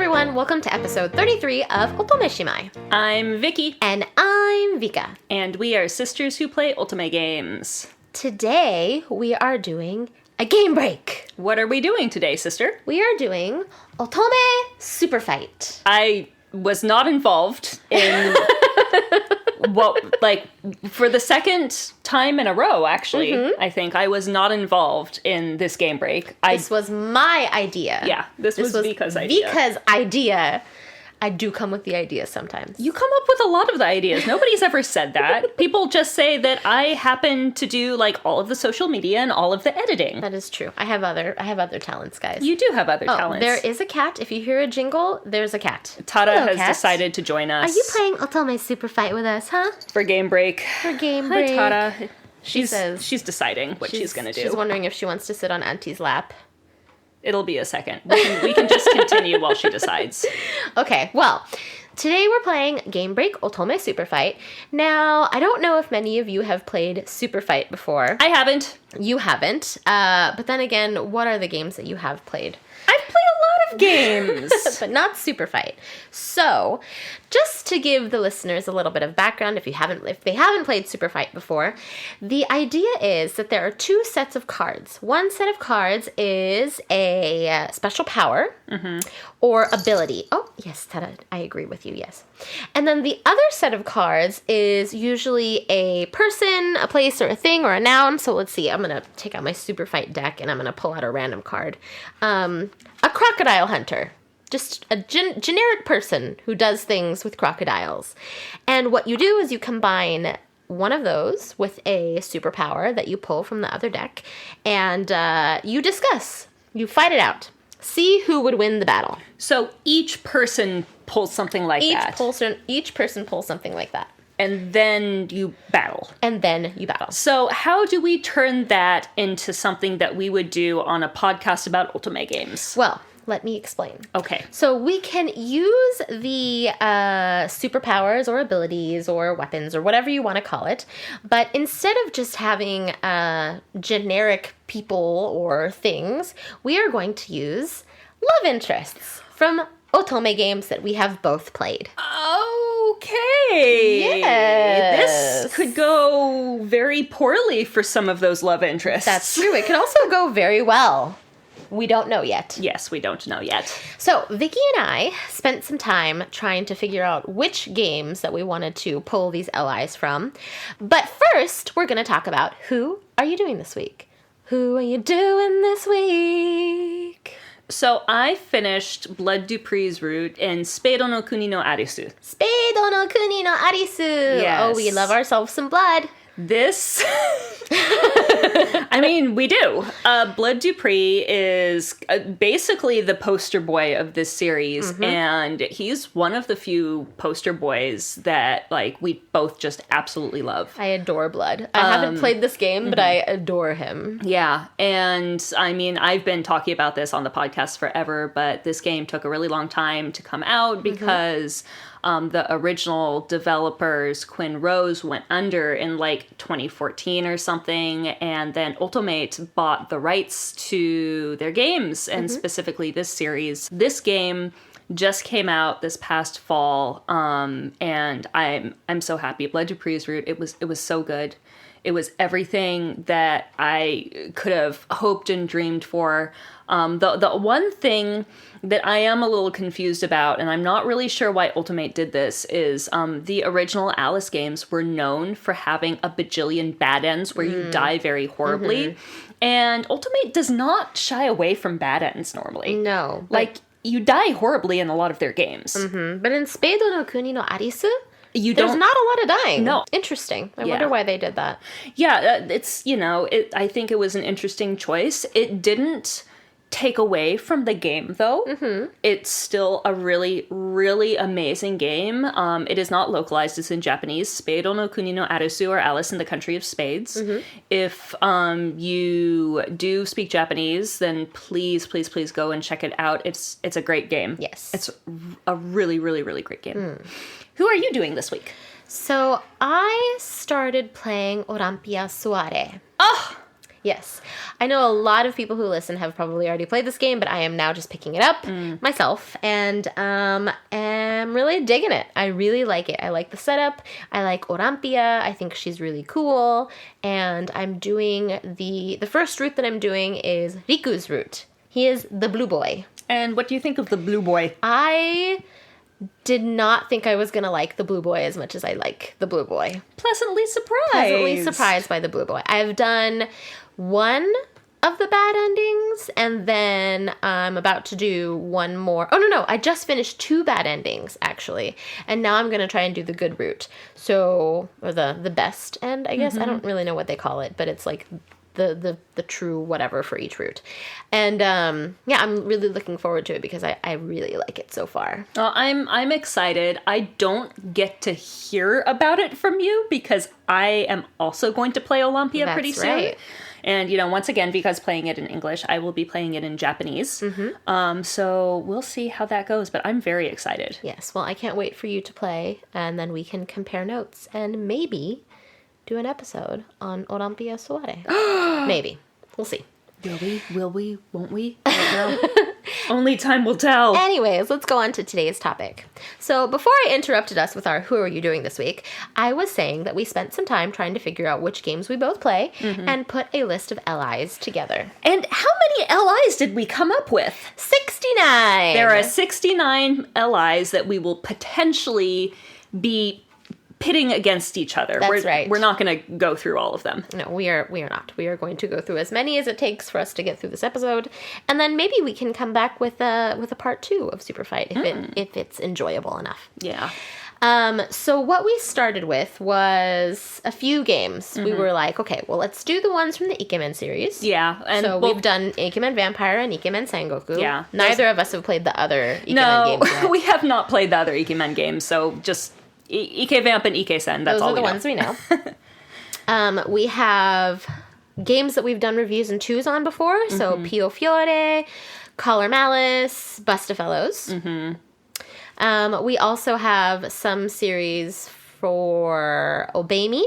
everyone, welcome to episode 33 of Otome Shimai. I'm Vicky. And I'm Vika. And we are sisters who play Otome games. Today, we are doing a game break. What are we doing today, sister? We are doing Otome Superfight. I was not involved in... for the second time in a row, actually, I think I was not involved in this game break. This was my idea. Yeah, this was Vika's idea. Vika's idea. I do come with the ideas sometimes. You come up with a lot of the ideas. Nobody's ever said that. People just say that I happen to do like all of the social media and all of the editing. That is true. I have other talents, guys. You do have other talents. There is a cat. If you hear a jingle, there's a cat. Tada Hello, has cat. decided to join us. Are you playing Otome Superfight with us, huh? For game break. For game break. Hi, Tada. She's deciding what she's going to do. She's wondering if she wants to sit on Auntie's lap. It'll be a second. We can just continue while she decides. Okay, well, today we're playing Game Break Otome Superfight. Now, I don't know if many of you have played Superfight before. I haven't. You haven't. But then again, what are the games that you have played? I've played a lot of games. But not Superfight. So, just to give the listeners a little bit of background, if they haven't played Superfight before, the idea is that there are two sets of cards. One set of cards is a special power or ability. Oh, yes, Tada, I agree with you, yes. And then the other set of cards is usually a person, a place, or a thing, or a noun. So let's see, I'm going to take out my Superfight deck and I'm going to pull out a random card. A crocodile hunter. Just a generic person who does things with crocodiles. And what you do is you combine one of those with a superpower that you pull from the other deck, and you discuss. You fight it out. See who would win the battle. So each person pulls something like that. Each person pulls something like that. And then you battle. So how do we turn that into something that we would do on a podcast about Otome games? Well, let me explain. Okay. So we can use the superpowers or abilities or weapons or whatever you want to call it, but instead of just having generic people or things, we are going to use love interests from Otome games that we have both played. Okay. Yes. This could go very poorly for some of those love interests. That's true. It could also go very well. We don't know yet. Yes, we don't know yet. So, Vicky and I spent some time trying to figure out which games that we wanted to pull these LIs from. But first, we're going to talk about who are you doing this week? Who are you doing this week? So, I finished Blood Dupree's route in Speido no Kuni no Arisu. Speido no Kuni no Arisu! Yes. Oh, we love ourselves some blood. This, I mean, we do. Blood Dupree is basically the poster boy of this series, and he's one of the few poster boys that, like, we both just absolutely love. I adore Blood. I haven't played this game, but I adore him. Yeah, and, I mean, I've been talking about this on the podcast forever, but this game took a really long time to come out because... the original developers, Quinn Rose, went under in like 2014 or something, and then Ultimate bought the rights to their games, and specifically this series. This game just came out this past fall, and I'm so happy. Blood Dupree's route, it was so good. It was everything that I could have hoped and dreamed for. The one thing that I am a little confused about, and I'm not really sure why Ultimate did this, is the original Alice games were known for having a bajillion bad ends where you die very horribly. And Ultimate does not shy away from bad ends normally. No. Like, you die horribly in a lot of their games. But in Speido no Kuni no Arisu, There's not a lot of dying. No. Interesting. I wonder why they did that. Yeah, it's, I think it was an interesting choice. It didn't take away from the game, though. It's still a really, really amazing game. It is not localized. It's in Japanese. Speido no Kuni no Arisu, or Alice in the Country of Spades. If you do speak Japanese, then please, please, please go and check it out. It's a great game. Yes. It's a really, really, really great game. Who are you doing this week? So I started playing Orampia Suare. Oh, Yes. I know a lot of people who listen have probably already played this game, but I am now just picking it up myself and am really digging it. I really like it. I like the setup. I like Orampia. I think she's really cool. And I'm doing the first route that I'm doing is Riku's route. He is the blue boy. And what do you think of the blue boy? I did not think I was going to like the blue boy as much as I like the blue boy. Pleasantly surprised. Pleasantly surprised by the blue boy. I've done one of the bad endings, and then I'm about to do one more. Oh, no, I just finished 2 bad endings, actually. And now I'm going to try and do the good route. So, or the best end, I guess. I don't really know what they call it, but it's like the true whatever for each route. And yeah, I'm really looking forward to it because I really like it so far. Well, I'm excited. I don't get to hear about it from you because I am also going to play Olympia pretty soon. Right. And, once again, because playing it in English, I will be playing it in Japanese. So we'll see how that goes, but I'm very excited. Yes, well, I can't wait for you to play, and then we can compare notes and maybe do an episode on Orampia Soare. Maybe. We'll see. Will we? Won't we? I don't know. Only time will tell. Anyways, let's go on to today's topic. So before I interrupted us with our who are you doing this week, I was saying that we spent some time trying to figure out which games we both play and put a list of LIs together. And how many LIs did we come up with? 69! There are 69 LIs that we will potentially be pitting against each other. That's right. We're not going to go through all of them. No, we are not. We are going to go through as many as it takes for us to get through this episode, and then maybe we can come back with a part 2 of Superfight if it's enjoyable enough. Yeah. So what we started with was a few games. We were like, okay, well, let's do the ones from the Ikemen series. Yeah. And so we've done Ikemen Vampire and Ikemen Sengoku. Yeah. Neither of us have played the other Ikemen games yet. No, we have not played the other Ikemen games, so just Ike Vamp and IkeSen, that's all we know. Those are the ones we know. We have games that we've done reviews and 2s on before. So Piofiore, Collar Malice, TAFELLOWS. We also have some series for ObeyMe,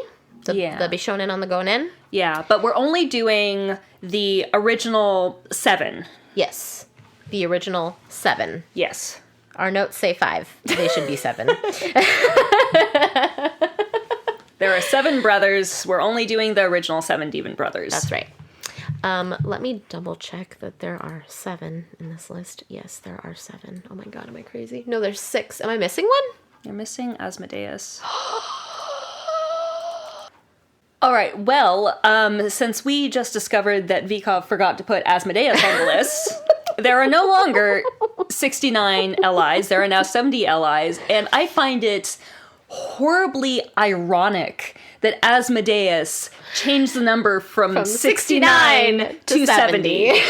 the Bishonen on the Gonen. Yeah, but we're only doing the original 7. Yes, the original 7. Yes. Our notes say 5. They should be 7. There are 7 brothers. We're only doing the original 7 Demon Brothers. That's right. Let me double check that there are 7 in this list. Yes, there are 7. Oh my god, am I crazy? No, there's 6. Am I missing one? You're missing Asmodeus. All right, well, since we just discovered that Vikov forgot to put Asmodeus on the list, there are no longer 69 LIs. There are now 70 LIs, and I find it horribly ironic that Asmodeus changed the number from 69 to 70.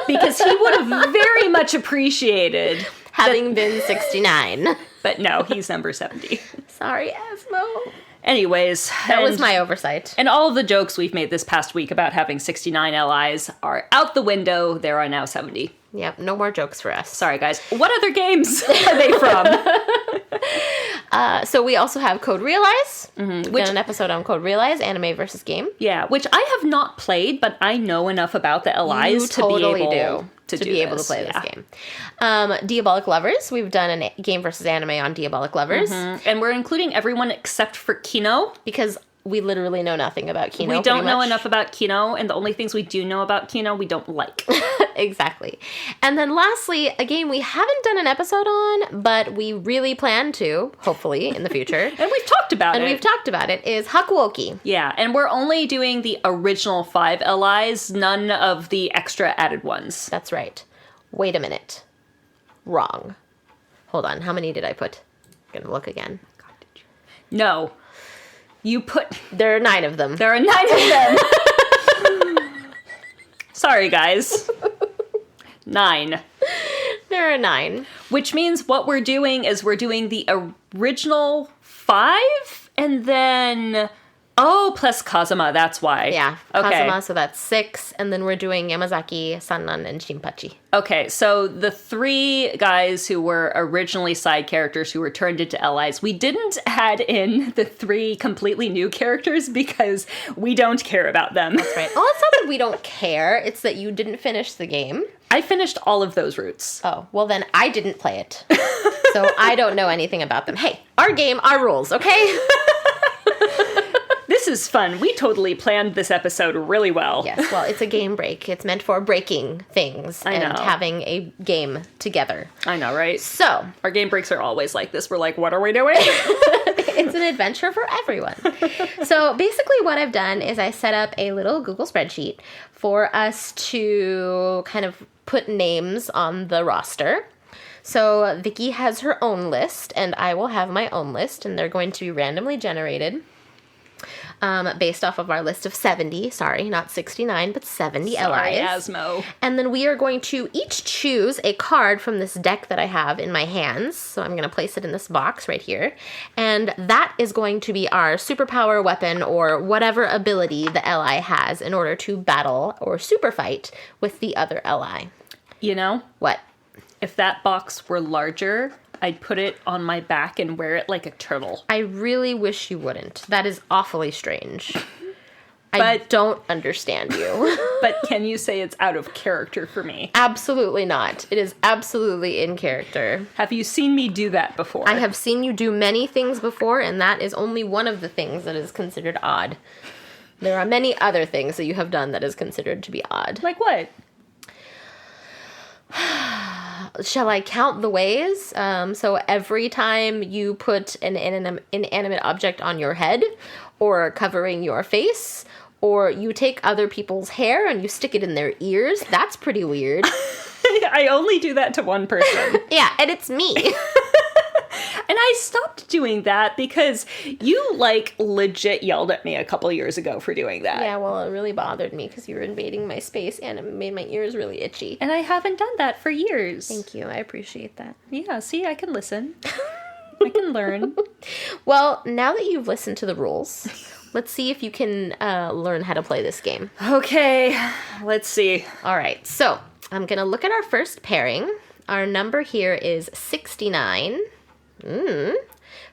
Because he would have very much appreciated having been 69. But no, he's number 70. Sorry, Asmo. Anyways. That was my oversight. And all of the jokes we've made this past week about having 69 LIs are out the window. There are now 70. Yep, no more jokes for us. Sorry, guys. What other games are they from? So we also have Code Realize. We've done an episode on Code Realize, anime versus game. Yeah, which I have not played, but I know enough about the LIs to be able to play this game. Diabolik Lovers. We've done a game versus anime on Diabolik Lovers. And we're including everyone except for Kino. Because we literally know nothing about Kino. We don't know enough about Kino, and the only things we do know about Kino we don't like. Exactly. And then lastly, a game we haven't done an episode on, but we really plan to, hopefully, in the future. And we've talked about it, is Hakuouki. Yeah, and we're only doing the original 5 LIs, none of the extra added ones. That's right. Wait a minute. Wrong. Hold on, how many did I put? I'm gonna look again. God, did you? No. You put... There are 9 of them. There are 9 of them. Sorry, guys. 9. There are 9. Which means what we're doing is we're doing the original 5 and then Oh, plus Kazuma, that's why. Yeah, Okay. Kazuma, so that's 6. And then we're doing Yamazaki, Sannan, and Shinpachi. Okay, so the 3 guys who were originally side characters who were turned into LIs, we didn't add in the 3 completely new characters because we don't care about them. That's right. Oh, it's not that we don't care. It's that you didn't finish the game. I finished all of those routes. Oh, well then I didn't play it. So I don't know anything about them. Hey, our game, our rules, okay? This is fun. We totally planned this episode really well. Yes, well, it's a game break. It's meant for breaking things and having a game together. I know, right? So, our game breaks are always like this. We're like, what are we doing? it's an adventure for everyone. So basically what I've done is I set up a little Google spreadsheet for us to kind of put names on the roster. So Vicky has her own list, and I will have my own list, and they're going to be randomly generated based off of our list of 70. Sorry, not 69, but 70 Sorry, LIs. Asmo. And then we are going to each choose a card from this deck that I have in my hands. So I'm going to place it in this box right here. And that is going to be our superpower weapon or whatever ability the LI has in order to battle or super fight with the other LI. You know, What? if that box were larger, I'd put it on my back and wear it like a turtle. I really wish you wouldn't. That is awfully strange. I But- don't understand you. But can you say it's out of character for me? Absolutely not. It is absolutely in character. Have you seen me do that before? I have seen you do many things before, and that is only one of the things that is considered odd. There are many other things that you have done that is considered to be odd. Like what? Shall I count the ways? So every time you put an inanimate object on your head, or covering your face, or you take other people's hair and you stick it in their ears, that's pretty weird. I only do that to one person. Yeah, and it's me. And I stopped doing that because you, like, legit yelled at me a couple years ago for doing that. Yeah, well, it really bothered me because you were invading my space and it made my ears really itchy. And I haven't done that for years. Thank you. I appreciate that. Yeah, see, I can listen. I can learn. Well, now that you've listened to the rules, let's see if you can learn how to play this game. Okay, let's see. All right, so I'm going to look at our first pairing. Our number here is 69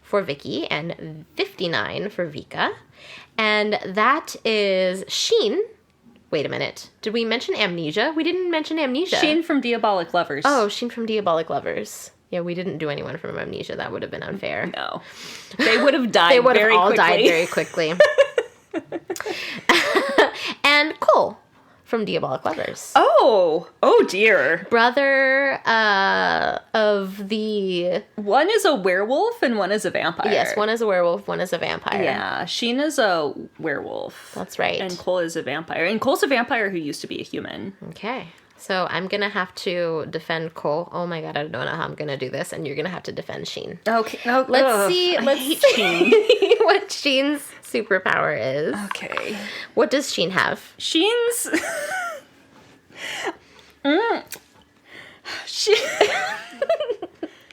for Vicky and 59 for Vika. And that is Sheen. Wait a minute. Did we mention Amnesia? We didn't mention Amnesia. Sheen from Diabolik Lovers. Oh, Sheen from Diabolik Lovers. Yeah, we didn't do anyone from Amnesia. That would have been unfair. No. They would have died They would have very all quickly. died very quickly. And Cole from Diabolik Lovers. Oh dear. Brother of the... One is a werewolf and one is a vampire. Yes, one is a werewolf, one is a vampire. Yeah, Sheen is a werewolf. That's right. And Cole is a vampire. And Cole's a vampire who used to be a human. Okay. So I'm going to have to defend Cole. Oh my god, I don't know how I'm going to do this. And you're going to have to defend Sheen. Okay. No, Let's see. I Let's hate see Sheen. what Sheen's superpower is. Okay. What does Sheen have? Sheen's...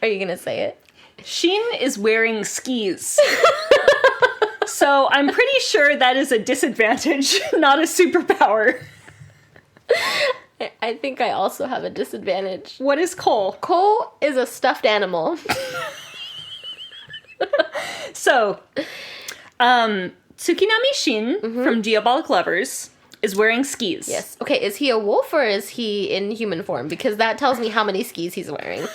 Are you going to say it? Sheen is wearing skis. So I'm pretty sure that is a disadvantage, not a superpower. I think I also have a disadvantage. What is Cole? Cole is a stuffed animal. So, Tsukinami Shin from Diabolik Lovers is wearing skis. Yes. Okay, is he a wolf or is he in human form? Because that tells me how many skis he's wearing.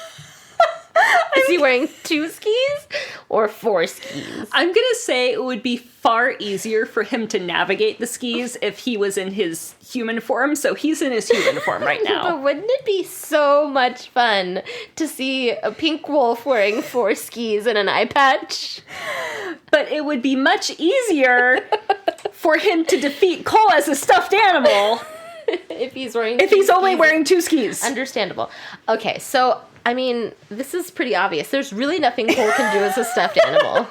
Is he wearing 2 skis or 4 skis? I'm gonna say it would be far easier for him to navigate the skis if he was in his human form, so he's in his human form right But now. wouldn't it be so much fun to see a pink wolf wearing 4 skis and an eye patch? But it would be much easier for him to defeat Cole as a stuffed animal If he's wearing if 2 he's only skis. wearing 2 skis. Understandable. Okay, so, I mean, this is pretty obvious. There's really nothing Cole can do as a stuffed animal.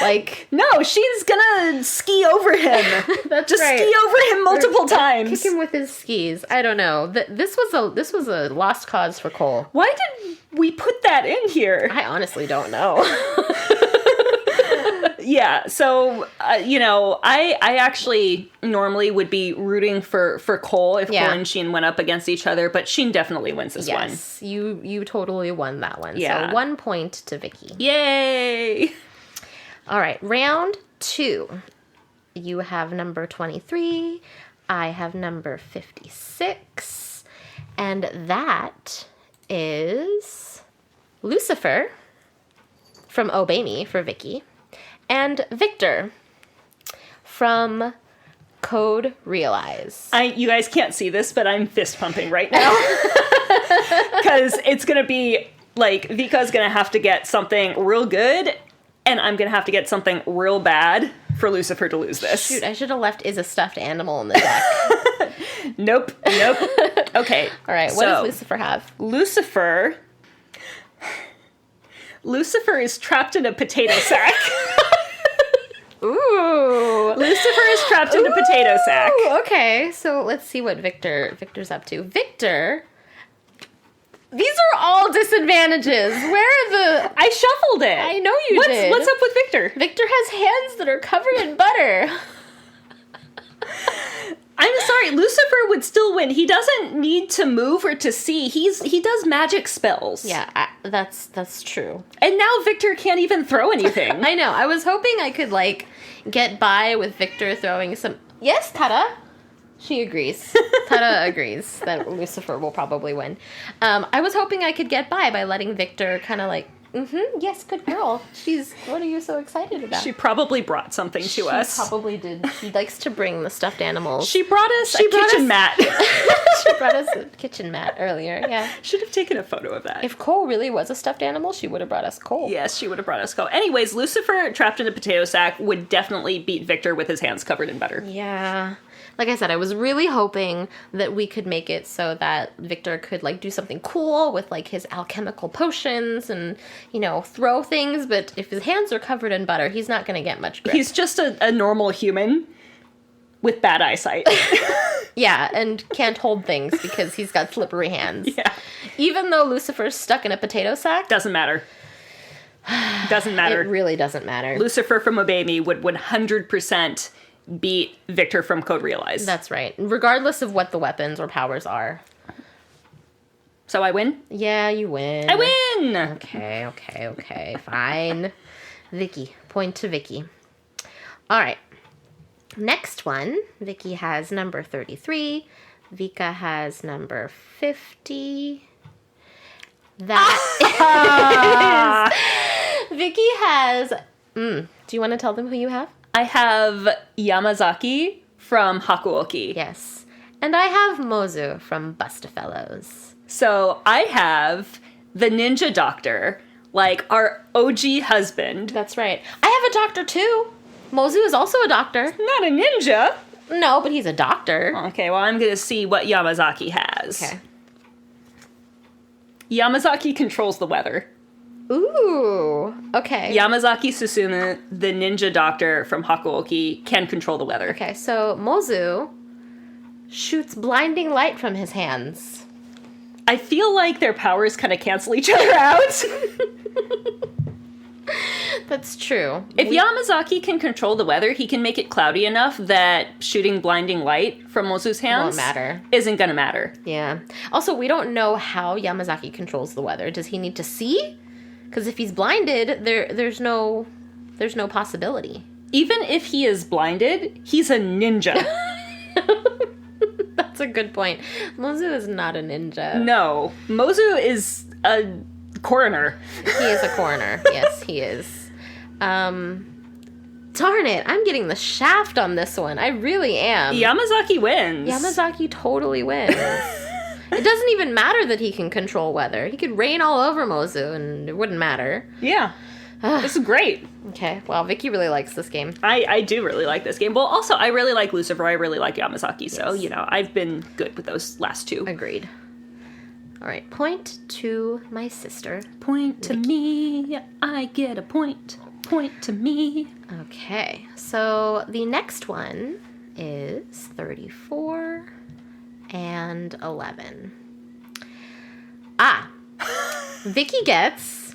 Like... No, she's gonna ski over him. That's Just right. ski over him multiple times. Kick him with his skis. I don't know. This was a lost cause for Cole. Why did we put that in here? I honestly don't know. Yeah, so, I actually normally would be rooting for Cole if Cole and Sheen went up against each other, but Sheen definitely wins this one. Yes, you totally won that one. Yeah. So 1 point to Vicky. Yay! All right, round 2. You have number 23. I have number 56. And that is Lucifer from Obey Me for Vicky. And Victor from Code Realize. You guys can't see this, but I'm fist pumping right now. Because it's going to be, like, Vika's going to have to get something real good, and I'm going to have to get something real bad for Lucifer to lose this. Shoot, I should have left is a stuffed animal in the deck. Nope. Okay. All right, what does Lucifer have? Lucifer is trapped in a potato sack. Ooh. Lucifer is trapped in a potato sack. Okay, so let's see what Victor's up to. Victor, these are all disadvantages. Where are the... I shuffled it. I know you did. What's up with Victor? Victor has hands that are covered in butter. I'm sorry, Lucifer would still win. He doesn't need to move or to see. He does magic spells. Yeah, that's true. And now Victor can't even throw anything. I know. I was hoping I could, like, get by with Victor throwing some... Yes, Tata. She agrees. Tata agrees that Lucifer will probably win. I was hoping I could get by letting Victor kind of like, yes, good girl. What are you so excited about? She probably brought something to us. She probably did. She likes to bring the stuffed animals. She brought us a kitchen mat. She brought us a kitchen mat earlier, yeah. Should have taken a photo of that. If Cole really was a stuffed animal, she would have brought us Cole. Yes, she would have brought us Cole. Anyways, Lucifer, trapped in a potato sack, would definitely beat Victor with his hands covered in butter. Yeah. Like I said, I was really hoping that we could make it so that Victor could, like, do something cool with, like, his alchemical potions and, throw things. But if his hands are covered in butter, he's not going to get much grip. He's just a normal human with bad eyesight. Yeah, and can't hold things because he's got slippery hands. Yeah. Even though Lucifer's stuck in a potato sack. Doesn't matter. Doesn't matter. It really doesn't matter. Lucifer from Obey Me would 100% beat Victor from Code Realize. That's right. Regardless of what the weapons or powers are. So I win? Yeah, you win. I win! Okay. Fine. Vicky. Point to Vicky. All right. Next one. Vicky has number 33. Vika has number 50. That is... Vicky has... do you want to tell them who you have? I have Yamazaki from Hakuouki. Yes. And I have Mozu from TAFELLOWS. So I have the ninja doctor, like our OG husband. That's right. I have a doctor too. Mozu is also a doctor. Not a ninja. No, but he's a doctor. Okay, well, I'm going to see what Yamazaki has. Okay. Yamazaki controls the weather. Ooh, okay. Yamazaki Susumu, the ninja doctor from Hakuouki, can control the weather. Okay, so Mozu shoots blinding light from his hands. I feel like their powers kind of cancel each other out. That's true. If Yamazaki can control the weather, he can make it cloudy enough that shooting blinding light from Mozu's hands isn't going to matter. Yeah. Also, we don't know how Yamazaki controls the weather. Does he need to see? Because if he's blinded, there's no possibility. Even if he is blinded, he's a ninja. That's a good point. Mozu is not a ninja. No. Mozu is a coroner. He is a coroner. Yes, he is. Darn it. I'm getting the shaft on this one. I really am. Yamazaki wins. Yamazaki totally wins. It doesn't even matter that he can control weather. He could rain all over Mozu and it wouldn't matter. Yeah. This is great. Okay, well, Vicky really likes this game. I do really like this game. Well, also, I really like Lucifer. I really like Yamazaki. So, I've been good with those last two. Agreed. All right, point to my sister. Point to me. I get a point. Point to me. Okay, so the next one is 34 and 11. Vicky gets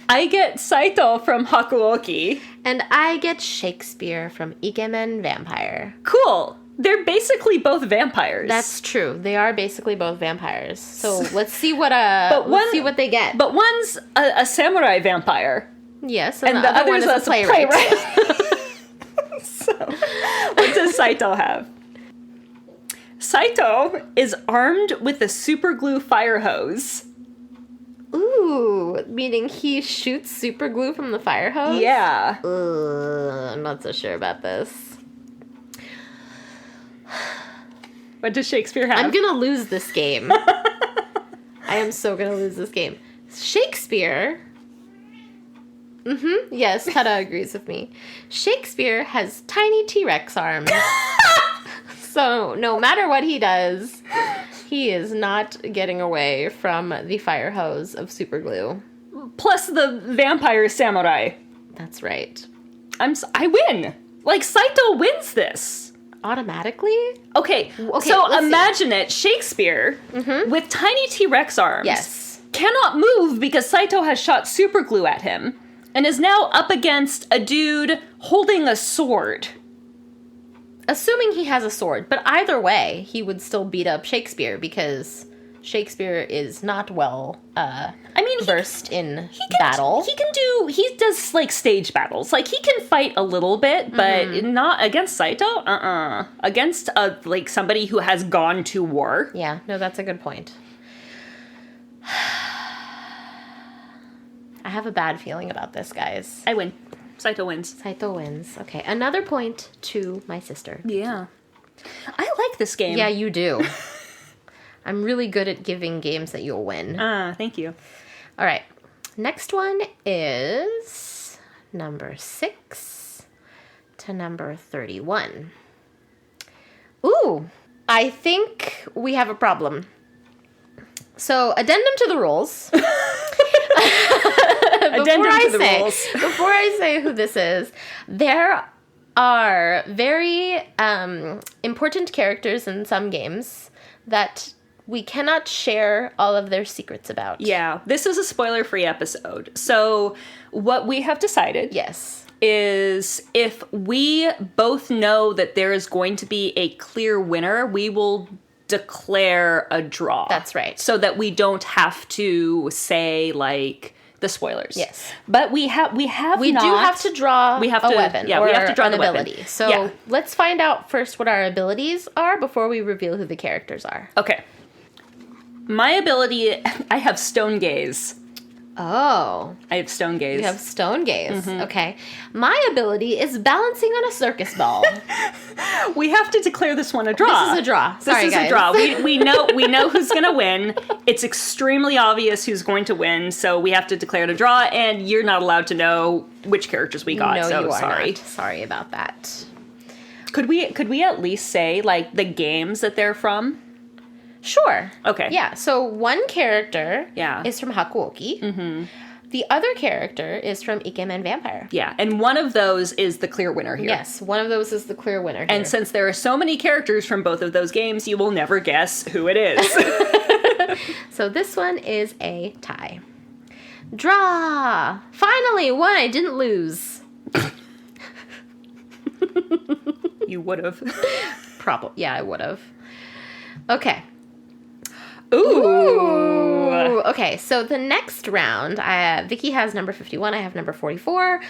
I get Saito from Hakuouki. And I get Shakespeare from Ikemen Vampire. Cool. They're basically both vampires. That's true. They are basically both vampires. So let's see what see what they get. But one's a samurai vampire. Yes, and the other one is a playwright. So, what does Saito have? Saito is armed with a super glue fire hose. Ooh, meaning he shoots super glue from the fire hose? Yeah. I'm not so sure about this. What does Shakespeare have? I'm gonna lose this game. I am so gonna lose this game. Shakespeare... Yes, Tada agrees with me. Shakespeare has tiny T-Rex arms. So no matter what he does, he is not getting away from the fire hose of super glue. Plus the vampire samurai. That's right. I win. Like, Saito wins this. Automatically? Okay, so imagine it. Shakespeare, with tiny T-Rex arms, yes, cannot move because Saito has shot super glue at him, and is now up against a dude holding a sword. Assuming he has a sword, but either way, he would still beat up Shakespeare because Shakespeare is not well versed in battle. He does, like, stage battles. Like, he can fight a little bit, but not against Saito. Against, like, somebody who has gone to war. Yeah, no, that's a good point. I have a bad feeling about this, guys. I win. Saito wins. Saito wins. Okay, another point to my sister. Yeah. I like this game. Yeah, you do. I'm really good at giving games that you'll win. Thank you. All right. Next one is number 6 to number 31. Ooh, I think we have a problem. So, addendum to the rules. Before I say who this is, there are very important characters in some games that we cannot share all of their secrets about. Yeah, this is a spoiler-free episode. So what we have decided, yes, is if we both know that there is going to be a clear winner, we will declare a draw. That's right. So that we don't have to say, like, the spoilers. Yes. But we do have to draw a weapon. Yeah, or we have to draw an the ability. weapon. So let's find out first what our abilities are before we reveal who the characters are. Okay. My ability, I have stone gaze. Oh. I have stone gaze. You have stone gaze. Okay. My ability is balancing on a circus ball. We have to declare this one a draw. This is a draw. Sorry, this is guys. a draw. We know who's going to win. It's extremely obvious who's going to win, so we have to declare it a draw, and you're not allowed to know which characters we got. No, so you are sorry. not. Sorry about that. Could we at least say, like, the games that they're from? Sure. Okay. Yeah, so one character Yeah. is from Hakuouki. Mm-hmm. The other character is from Ikemen Vampire. Yeah, and one of those is the clear winner here. Yes, one of those is the clear winner here. And since there are so many characters from both of those games, you will never guess who it is. So this one is a tie. Draw! Finally, one I didn't lose. You would have. Probably. Yeah, I would have. Okay. Ooh. Okay, so the next round, Vicky has number 51. I have number 44.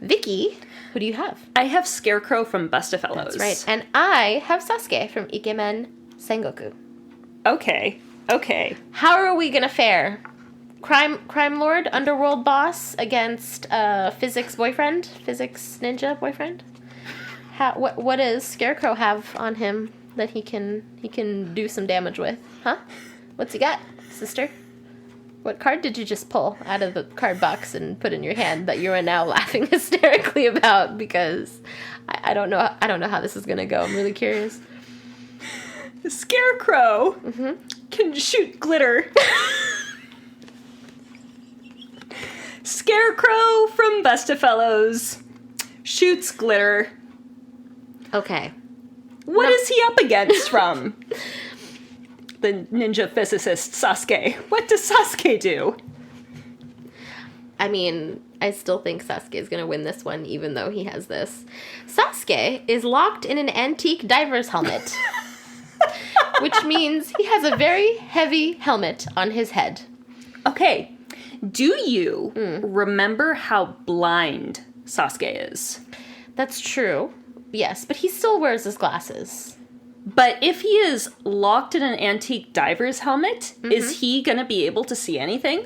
Vicky, who do you have? I have Scarecrow from TAFELLOWS. That's right. And I have Sasuke from Ikemen Sengoku. Okay. How are we gonna fare? Crime lord, underworld boss against physics ninja boyfriend? What does Scarecrow have on him that he can do some damage with? Huh? What's he got, sister? What card did you just pull out of the card box and put in your hand that you are now laughing hysterically about? Because I don't know how this is gonna go. I'm really curious. Scarecrow can shoot glitter. Scarecrow from TAFELLOWS shoots glitter. Okay. What is he up against from? The ninja physicist Sasuke. What does Sasuke do? I mean, I still think Sasuke is going to win this one, even though he has this. Sasuke is locked in an antique diver's helmet, which means he has a very heavy helmet on his head. Okay. Do you remember how blind Sasuke is? That's true. Yes, but he still wears his glasses. But if he is locked in an antique diver's helmet, is he going to be able to see anything?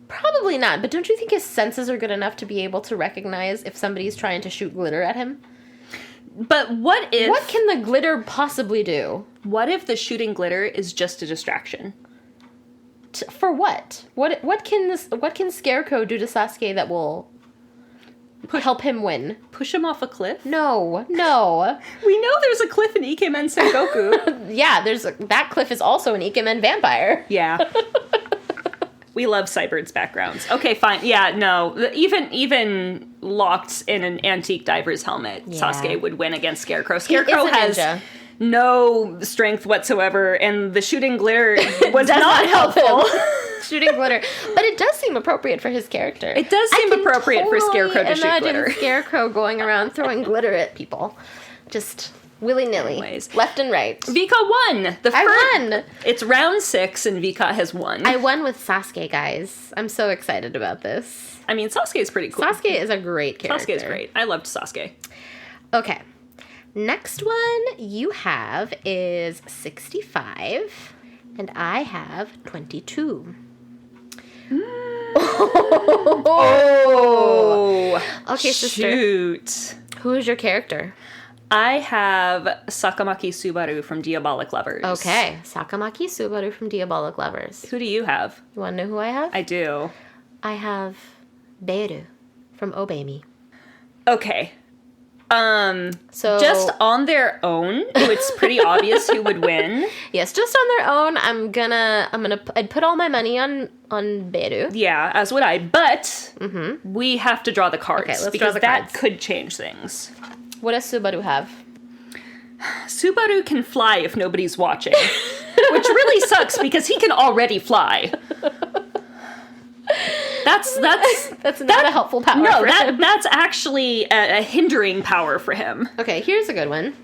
Probably not, but don't you think his senses are good enough to be able to recognize if somebody's trying to shoot glitter at him? But what if... What can the glitter possibly do? What if the shooting glitter is just a distraction? For what? What can Scarecrow do to Sasuke that will help him win? Push him off a cliff? No. We know there's a cliff in Ikemen Sengoku. Yeah, that cliff is also an Ikemen vampire. Yeah. We love Cybird's backgrounds. Okay, fine. Yeah, no. Even locked in an antique diver's helmet, Sasuke would win against Scarecrow. Scarecrow has no strength whatsoever, and the shooting glitter was not helpful. Shooting glitter. But it does seem appropriate for his character. It does seem appropriate for Scarecrow to shoot glitter. Imagine Scarecrow going around throwing glitter at people. Just... willy-nilly. Anyways. Left and right. Vika won! I won! It's round 6 and Vika has won. I won with Sasuke, guys. I'm so excited about this. I mean, Sasuke is pretty cool. Sasuke is a great character. Sasuke is great. I loved Sasuke. Okay. Next one you have is 65, and I have 22. Oh! Okay, sister. Shoot. Who is your character? I have Sakamaki Subaru from Diabolik Lovers. Okay, Sakamaki Subaru from Diabolik Lovers. Who do you have? You want to know who I have? I do. I have Beru from ObeyMe. Okay. So just on their own, it's pretty obvious who would win. Yes, just on their own, I'd put all my money on Beru. Yeah, as would I. But we have to draw the cards. Okay, let's because draw the that cards. could change things. What does Subaru have? Subaru can fly if nobody's watching, which really sucks because he can already fly. That's not a helpful power. No, for him. that's actually a hindering power for him. Okay, here's a good one.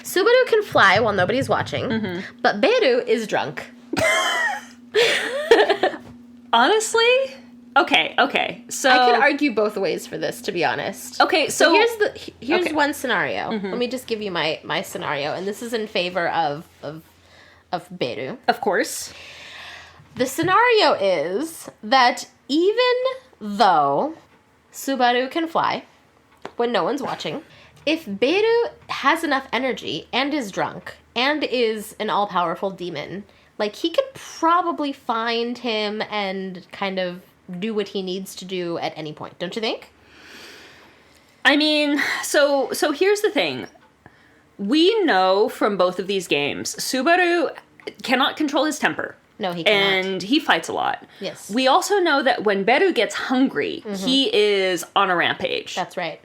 Subaru can fly while nobody's watching, but Beru is drunk. Honestly, okay. So I can argue both ways for this, to be honest. Okay, so here's one scenario. Let me just give you my scenario, and this is in favor of Beru. Of course. The scenario is that even though Subaru can fly when no one's watching, if Beru has enough energy and is drunk and is an all-powerful demon, like, he could probably find him and kind of do what he needs to do at any point, don't you think? I mean, so here's the thing. We know from both of these games, Subaru cannot control his temper. No, he cannot. And he fights a lot. Yes. We also know that when Beru gets hungry, he is on a rampage. That's right.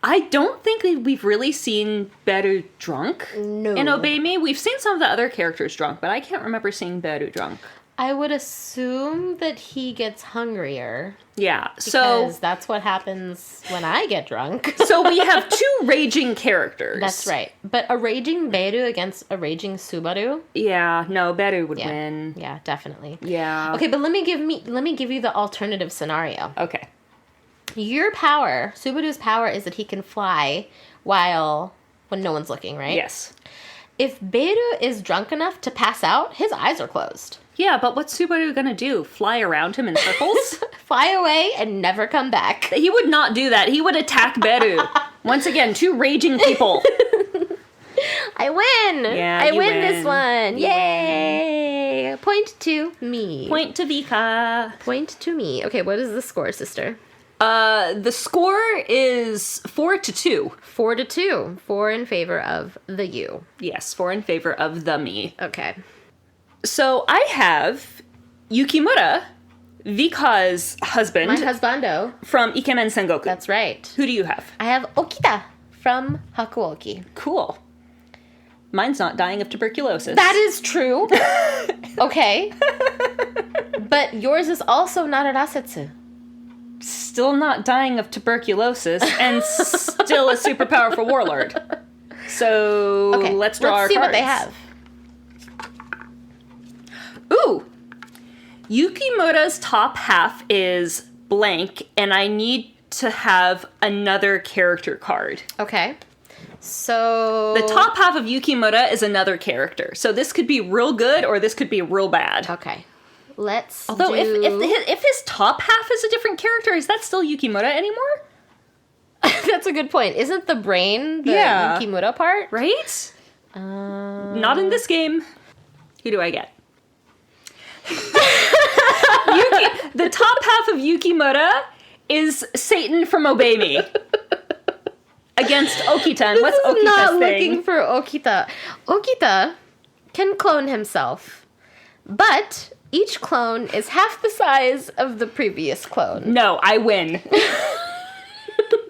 I don't think we've really seen Beru drunk No. in Obey Me. We've seen some of the other characters drunk, but I can't remember seeing Beru drunk. I would assume that he gets hungrier. Yeah, Because that's what happens when I get drunk. So we have two raging characters. That's right. But a raging Beru against a raging Subaru? Yeah, no, Beru would win. Yeah, definitely. Yeah. Okay, but let me give you the alternative scenario. Okay. Your power, Subaru's power, is that he can fly when no one's looking, right? Yes. If Beru is drunk enough to pass out, his eyes are closed. Yeah, but what's Subaru gonna do? Fly around him in circles? Fly away and never come back. He would not do that. He would attack Beru. Once again, two raging people. I win! Yeah, I you win win. this one! You Yay! Point to me. Point to Vika. Point to me. Okay, what is the score, sister? The score is 4-2. 4-2. 4 in favor of the you. Yes, 4 in favor of the me. Okay. So I have Yukimura, Vika's husband. My husbando. From Ikemen Sengoku. That's right. Who do you have? I have Okita from Hakuouki. Cool. Mine's not dying of tuberculosis. That is true. Okay. But yours is also not a Rasetsu. Still not dying of tuberculosis, and still a super powerful warlord. So let's draw our cards. Let's see what they have. Ooh! Yukimura's top half is blank, and I need to have another character card. Okay. So... The top half of Yukimura is another character. So this could be real good, or this could be real bad. Okay. Let's Although, if his top half is a different character, is that still Yukimura anymore? That's a good point. Isn't the brain the Yukimura part? Right? Not in this game. Who do I get? The top half of Yukimura is Satan from Obey Me. Against Okita. And what's Okita's not thing? Looking for Okita. Okita can clone himself. But each clone is half the size of the previous clone. No, I win.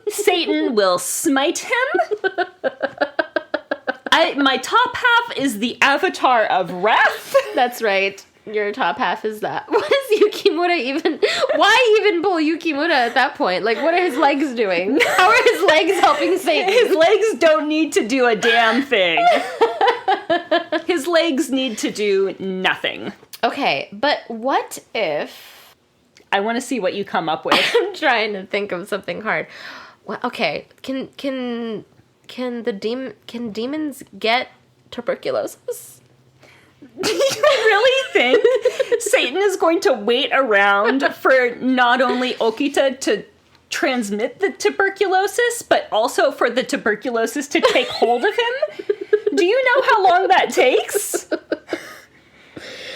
Satan will smite him. My top half is the avatar of wrath. That's right. Your top half is that. What is Yukimura even... Why even pull Yukimura at that point? Like, what are his legs doing? How are his legs helping Satan? His legs don't need to do a damn thing. His legs need to do nothing. Okay, but what if... I want to see what you come up with. I'm trying to think of something hard. Well, okay, can demons get tuberculosis? Do you really think Satan is going to wait around for not only Okita to transmit the tuberculosis, but also for the tuberculosis to take hold of him? Do you know how long that takes?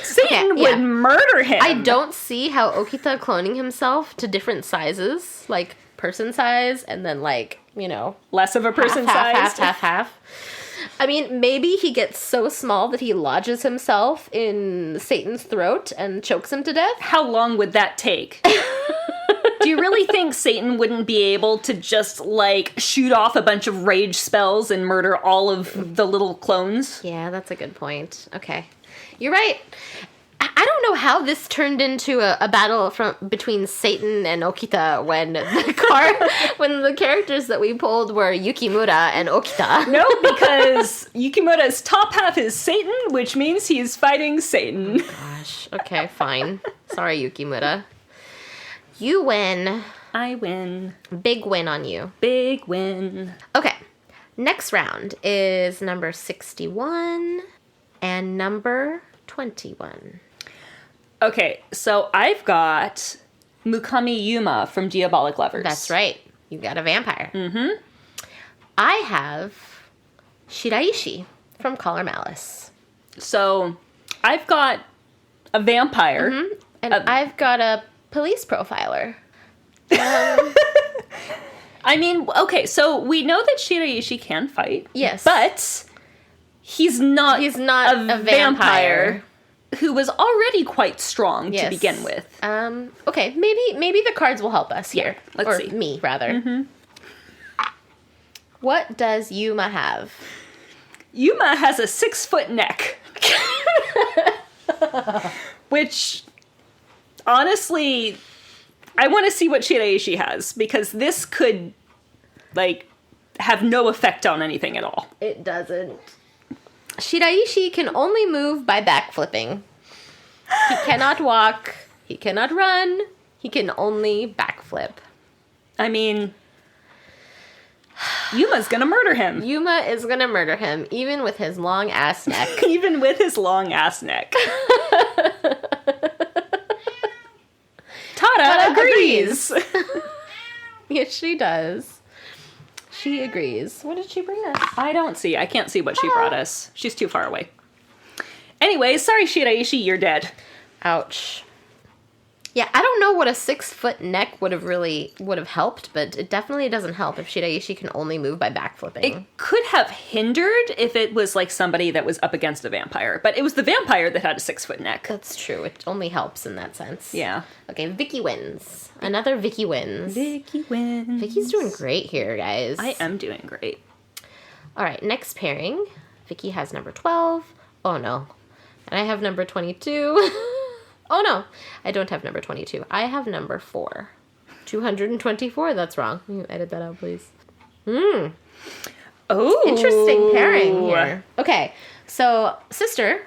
Satan would murder him. I don't see how Okita cloning himself to different sizes, like person size, and then like, you know... Less of a person size. Half. I mean, maybe he gets so small that he lodges himself in Satan's throat and chokes him to death. How long would that take? Do you really think Satan wouldn't be able to just, like, shoot off a bunch of rage spells and murder all of the little clones? Yeah, that's a good point. Okay. You're right. I don't know how this turned into a battle between Satan and Okita when the characters that we pulled were Yukimura and Okita. No, because Yukimura's top half is Satan, which means he's fighting Satan. Oh, gosh. Okay, fine. Sorry, Yukimura. You win. I win. Big win on you. Big win. Okay. Next round is number 61 and number 21. Okay, so I've got Mukami Yuma from Diabolik Lovers. That's right. You got a vampire. Mm-hmm. I have Shiraishi from Collar Malice. So I've got a vampire. Mm-hmm. And I've got a police profiler. I mean, okay, so we know that Shiraishi can fight. Yes. But he's not a vampire. Who was already quite strong to begin with. Okay, maybe the cards will help us here. Yeah, let's see. Me, rather. Mm-hmm. What does Yuma have? Yuma has a 6-foot neck. Which, honestly, I want to see what Shiraishi has, because this could, like, have no effect on anything at all. It doesn't. Shiraishi can only move by backflipping. He cannot walk. He cannot run. He can only backflip. I mean, Yuma's gonna murder him. Yuma is gonna murder him, even with his long ass neck. Even with his long ass neck. Tada agrees. Yes, she does. She agrees. What did she bring us? I don't see. I can't see what she brought us. She's too far away. Anyway, sorry, Shiraishi, you're dead. Ouch. Yeah, I don't know what a 6-foot neck would have helped, but it definitely doesn't help if Shiraishi can only move by backflipping. It could have hindered if it was like somebody that was up against a vampire, but it was the vampire that had a 6-foot neck. That's true. It only helps in that sense. Yeah. Okay, Vicky wins. Another Vicky wins. Vicky wins. Vicky's doing great here, guys. I am doing great. All right, next pairing. Vicky has number 12. Oh, no. And I have number 22. Oh, no. I don't have number 22. I have number 4. 224. That's wrong. Can you edit that out, please? Oh. Interesting Pairing here. Okay. So, sister,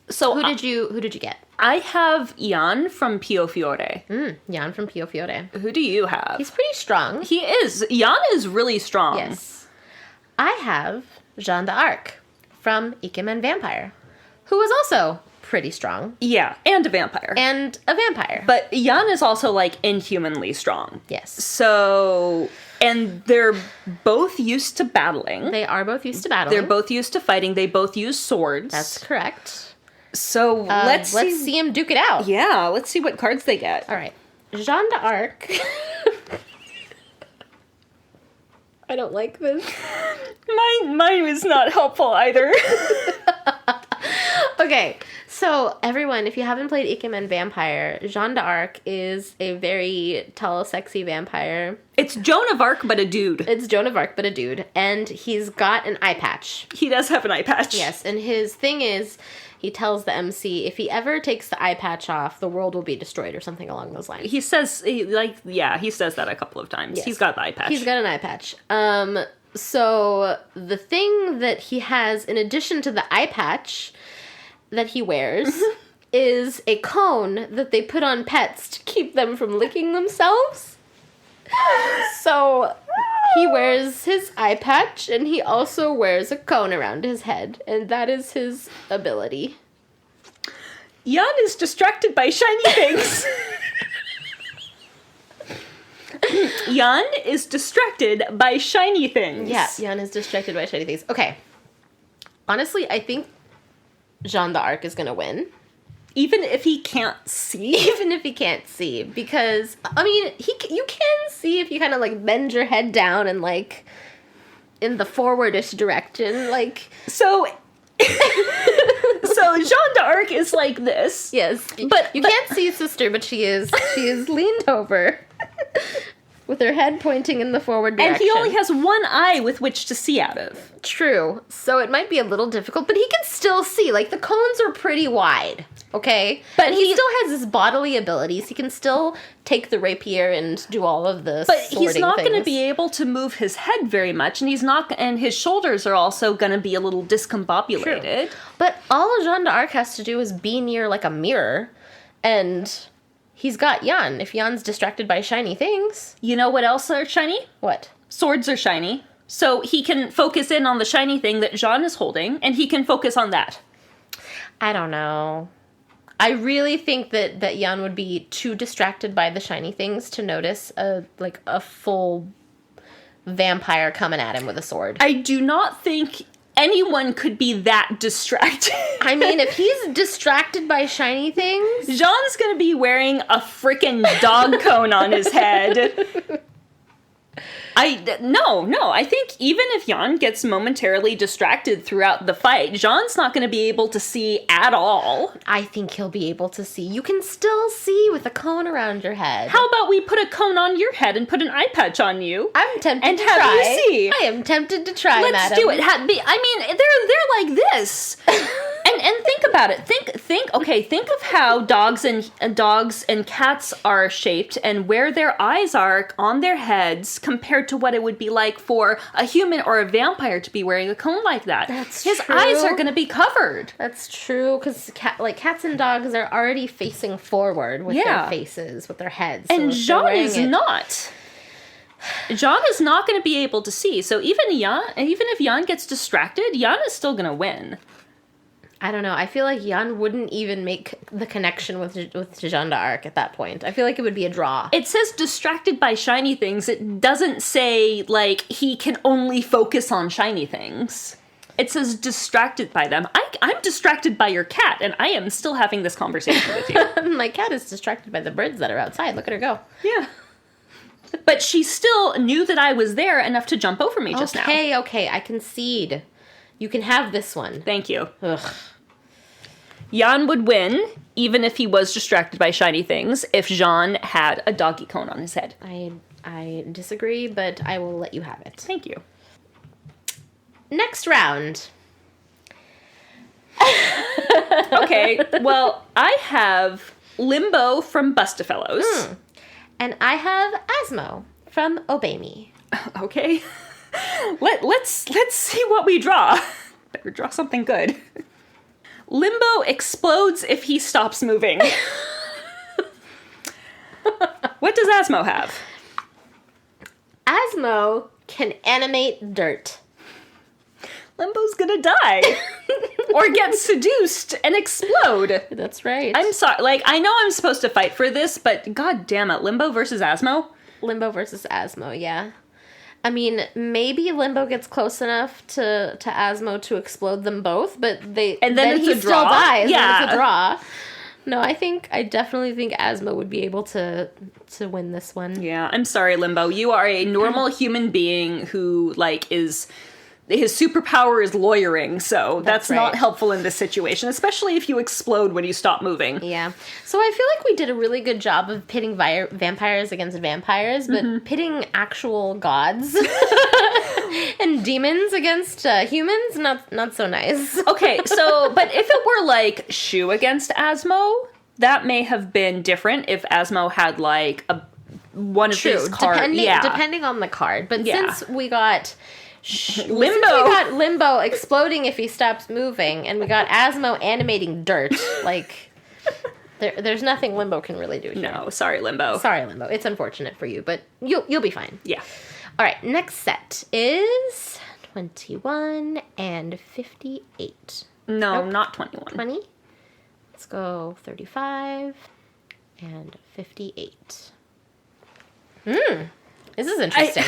So who did you get? I have Yan from Piofiore. Yan from Piofiore. Who do you have? He's pretty strong. He is. Yan is really strong. Yes. I have Jeanne d'Arc from Ikemen Vampire, who is also pretty strong. Yeah, and a vampire. And a vampire. But Yan is also, like, inhumanly strong. Yes. So, and they're both used to battling. They are both used to battling. They're both used to fighting. They both use swords. That's correct. So, let's see him duke it out. Yeah, let's see what cards they get. All right. Jeanne d'Arc. I don't like this. Mine was not helpful either. Okay, so everyone, if you haven't played Ikemen Vampire, Jeanne d'Arc is a very tall, sexy vampire. It's Joan of Arc, but a dude. It's Joan of Arc, but a dude. And he's got an eye patch. He does have an eye patch. Yes, and his thing is, he tells the MC, if he ever takes the eye patch off, the world will be destroyed or something along those lines. He says, he says that a couple of times. Yes. He's got the eye patch. He's got an eye patch. So the thing that he has, in addition to the eye patch that he wears, is a cone that they put on pets to keep them from licking themselves. So he wears his eye patch, and he also wears a cone around his head, and that is his ability. Yan is distracted by shiny things. Yan is distracted by shiny things. Yeah, Yan is distracted by shiny things. Okay. Honestly, I think Jeanne d'Arc is going to win. Even if he can't see? Even if he can't see. Because, I mean, you can see if you kind of, like, bend your head down and, like, in the forwardish direction, like... So Jeanne d'Arc is like this. Yes. But you can't see sister, but she is leaned over with her head pointing in the forward direction. And he only has one eye with which to see out of. True. So it might be a little difficult, but he can still see. Like, the cones are pretty wide, okay? But he still has his bodily abilities. He can still take the rapier and do all of the But he's not going to things. be able to move his head very much, and his shoulders are also going to be a little discombobulated. True. But all Jeanne d'Arc has to do is be near, like, a mirror, and he's got Yan. If Yan's distracted by shiny things... You know what else are shiny? What? Swords are shiny. So he can focus in on the shiny thing that Jeanne is holding, and he can focus on that. I don't know. I really think that Yan would be too distracted by the shiny things to notice a full vampire coming at him with a sword. I do not think anyone could be that distracted. I mean, if he's distracted by shiny things... Jean's gonna be wearing a freaking dog cone on his head. No, I think even if Yan gets momentarily distracted throughout the fight, Jean's not going to be able to see at all. I think he'll be able to see. You can still see with a cone around your head. How about we put a cone on your head and put an eye patch on you? I'm tempted and to have try. you see. I am tempted to try, Let's madam. do it. I mean, they're like this. And think about it. Think of how dogs and cats are shaped and where their eyes are on their heads compared to what it would be like for a human or a vampire to be wearing a cone like that. His true. eyes are going to be covered. That's true, because cats and dogs are already facing forward with their faces, with their heads. And Jeanne is not. Jeanne is not going to be able to see. So even if Yan gets distracted, Yan is still going to win. I don't know. I feel like Yan wouldn't even make the connection with Jeanne d'Arc at that point. I feel like it would be a draw. It says distracted by shiny things. It doesn't say, like, he can only focus on shiny things. It says distracted by them. I'm distracted by your cat, and I am still having this conversation with you. My cat is distracted by the birds that are outside. Look at her go. Yeah. But she still knew that I was there enough to jump over me just now. Okay, I concede. You can have this one. Thank you. Ugh. Yan would win, even if he was distracted by shiny things, if Jeanne had a doggy cone on his head. I disagree, but I will let you have it. Thank you. Next round. Okay, well, I have Limbo from Bust-A-Fellows. And I have Asmo from ObeyMe. Okay. Let's see what we draw. Better draw something good. Limbo explodes if he stops moving. What does Asmo have? Asmo can animate dirt. Limbo's gonna die. Or get seduced and explode. That's right. I'm sorry. Like, I know I'm supposed to fight for this, but god damn it. Limbo versus Asmo? Limbo versus Asmo, yeah. I mean, maybe Limbo gets close enough to Asmo to explode them both, but then it's he a still draw? dies. Yeah. And it's a draw. No, I definitely think Asmo would be able to win this one. Yeah, I'm sorry, Limbo. You are a normal human being who, like, his superpower is lawyering, so that's right. not helpful in this situation, especially if you explode when you stop moving. Yeah. So I feel like we did a really good job of pitting vampires against vampires, but pitting actual gods and demons against humans, not so nice. Okay, so, but if it were, like, Shu against Asmo, that may have been different if Asmo had, like, one of these cards. Depending on the card. But since we got... Limbo. Since we got Limbo exploding if he stops moving, and we got Asmo animating dirt, like, there's nothing Limbo can really do here. No, sorry, Limbo. Sorry, Limbo. It's unfortunate for you, but you'll be fine. Yeah. All right, next set is 21 and 58. No, Nope. not 21. 20. Let's go 35 and 58. This is interesting.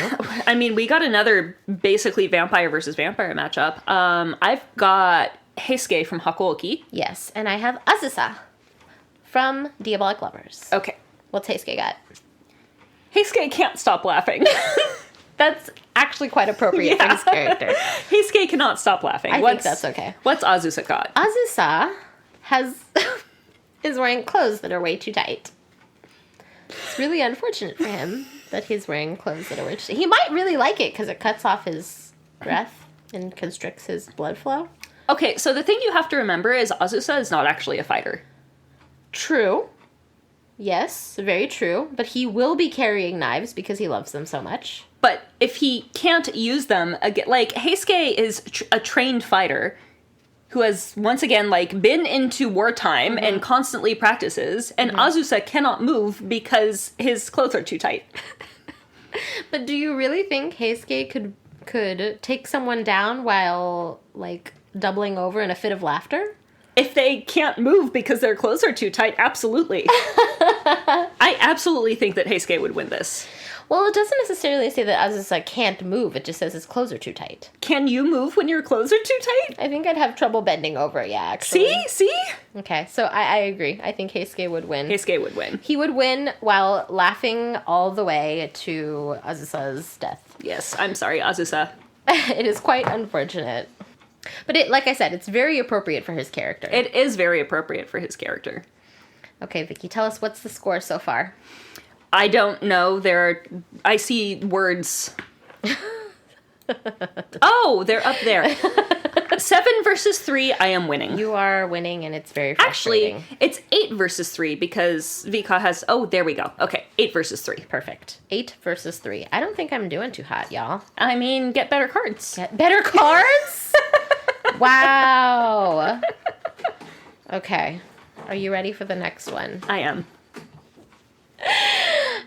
I mean, we got another basically vampire versus vampire matchup. I've got Heisuke from Hakuouki. Yes, and I have Azusa from Diabolik Lovers. Okay. What's Heisuke got? Heisuke can't stop laughing. That's actually quite appropriate for his character. Heisuke cannot stop laughing. I think that's okay. What's Azusa got? Azusa is wearing clothes that are way too tight. It's really unfortunate for him that he's wearing clothes that are way too tight. He might really like it because it cuts off his breath and constricts his blood flow. Okay, so the thing you have to remember is Azusa is not actually a fighter. True. Yes, very true. But he will be carrying knives because he loves them so much. But if he can't use them, again, like, Heisuke is a trained fighter who has, once again, like, been into wartime and constantly practices, and Azusa cannot move because his clothes are too tight. But do you really think Heisuke could take someone down while, like, doubling over in a fit of laughter? If they can't move because their clothes are too tight, absolutely. I absolutely think that Heisuke would win this. Well, it doesn't necessarily say that Azusa can't move. It just says his clothes are too tight. Can you move when your clothes are too tight? I think I'd have trouble bending over, yeah, actually. See? Okay, so I agree. I think Heisuke would win. Heisuke would win. He would win while laughing all the way to Azusa's death. Yes, I'm sorry, Azusa. It is quite unfortunate. But like I said, it's very appropriate for his character. It is very appropriate for his character. Okay, Vicky, tell us what's the score so far. I don't know. I see words. Oh, they're up there. 7 versus 3, I am winning. You are winning, and it's very frustrating. Actually, it's 8 versus 3 because Vika has... Oh, there we go. Okay, 8 versus 3. Perfect. 8 versus 3. I don't think I'm doing too hot, y'all. I mean, get better cards. Get better cards? Wow. Okay. Are you ready for the next one? I am.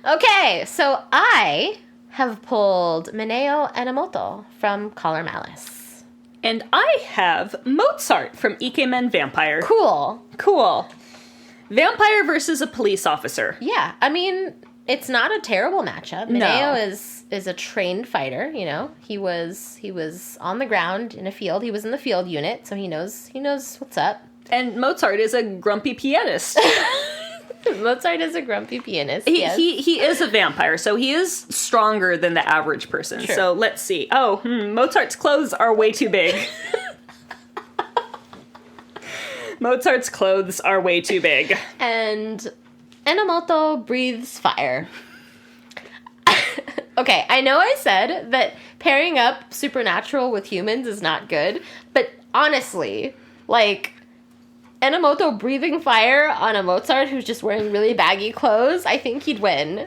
Okay, so I have pulled Mineo Enomoto from Collar Malice. And I have Mozart from Ikemen Vampire. Cool. Vampire versus a police officer. Yeah, I mean, it's not a terrible matchup. Mineo is a trained fighter, you know. He was on the ground in a field. He was in the field unit, so he knows what's up. And Mozart is a grumpy pianist. Mozart is a grumpy pianist. He is a vampire, so he is stronger than the average person. Sure. So let's see. Oh, Mozart's clothes are way too big. Mozart's clothes are way too big. And Enomoto breathes fire. Okay, I know I said that pairing up supernatural with humans is not good, but honestly, like, Enomoto breathing fire on a Mozart who's just wearing really baggy clothes, I think he'd win.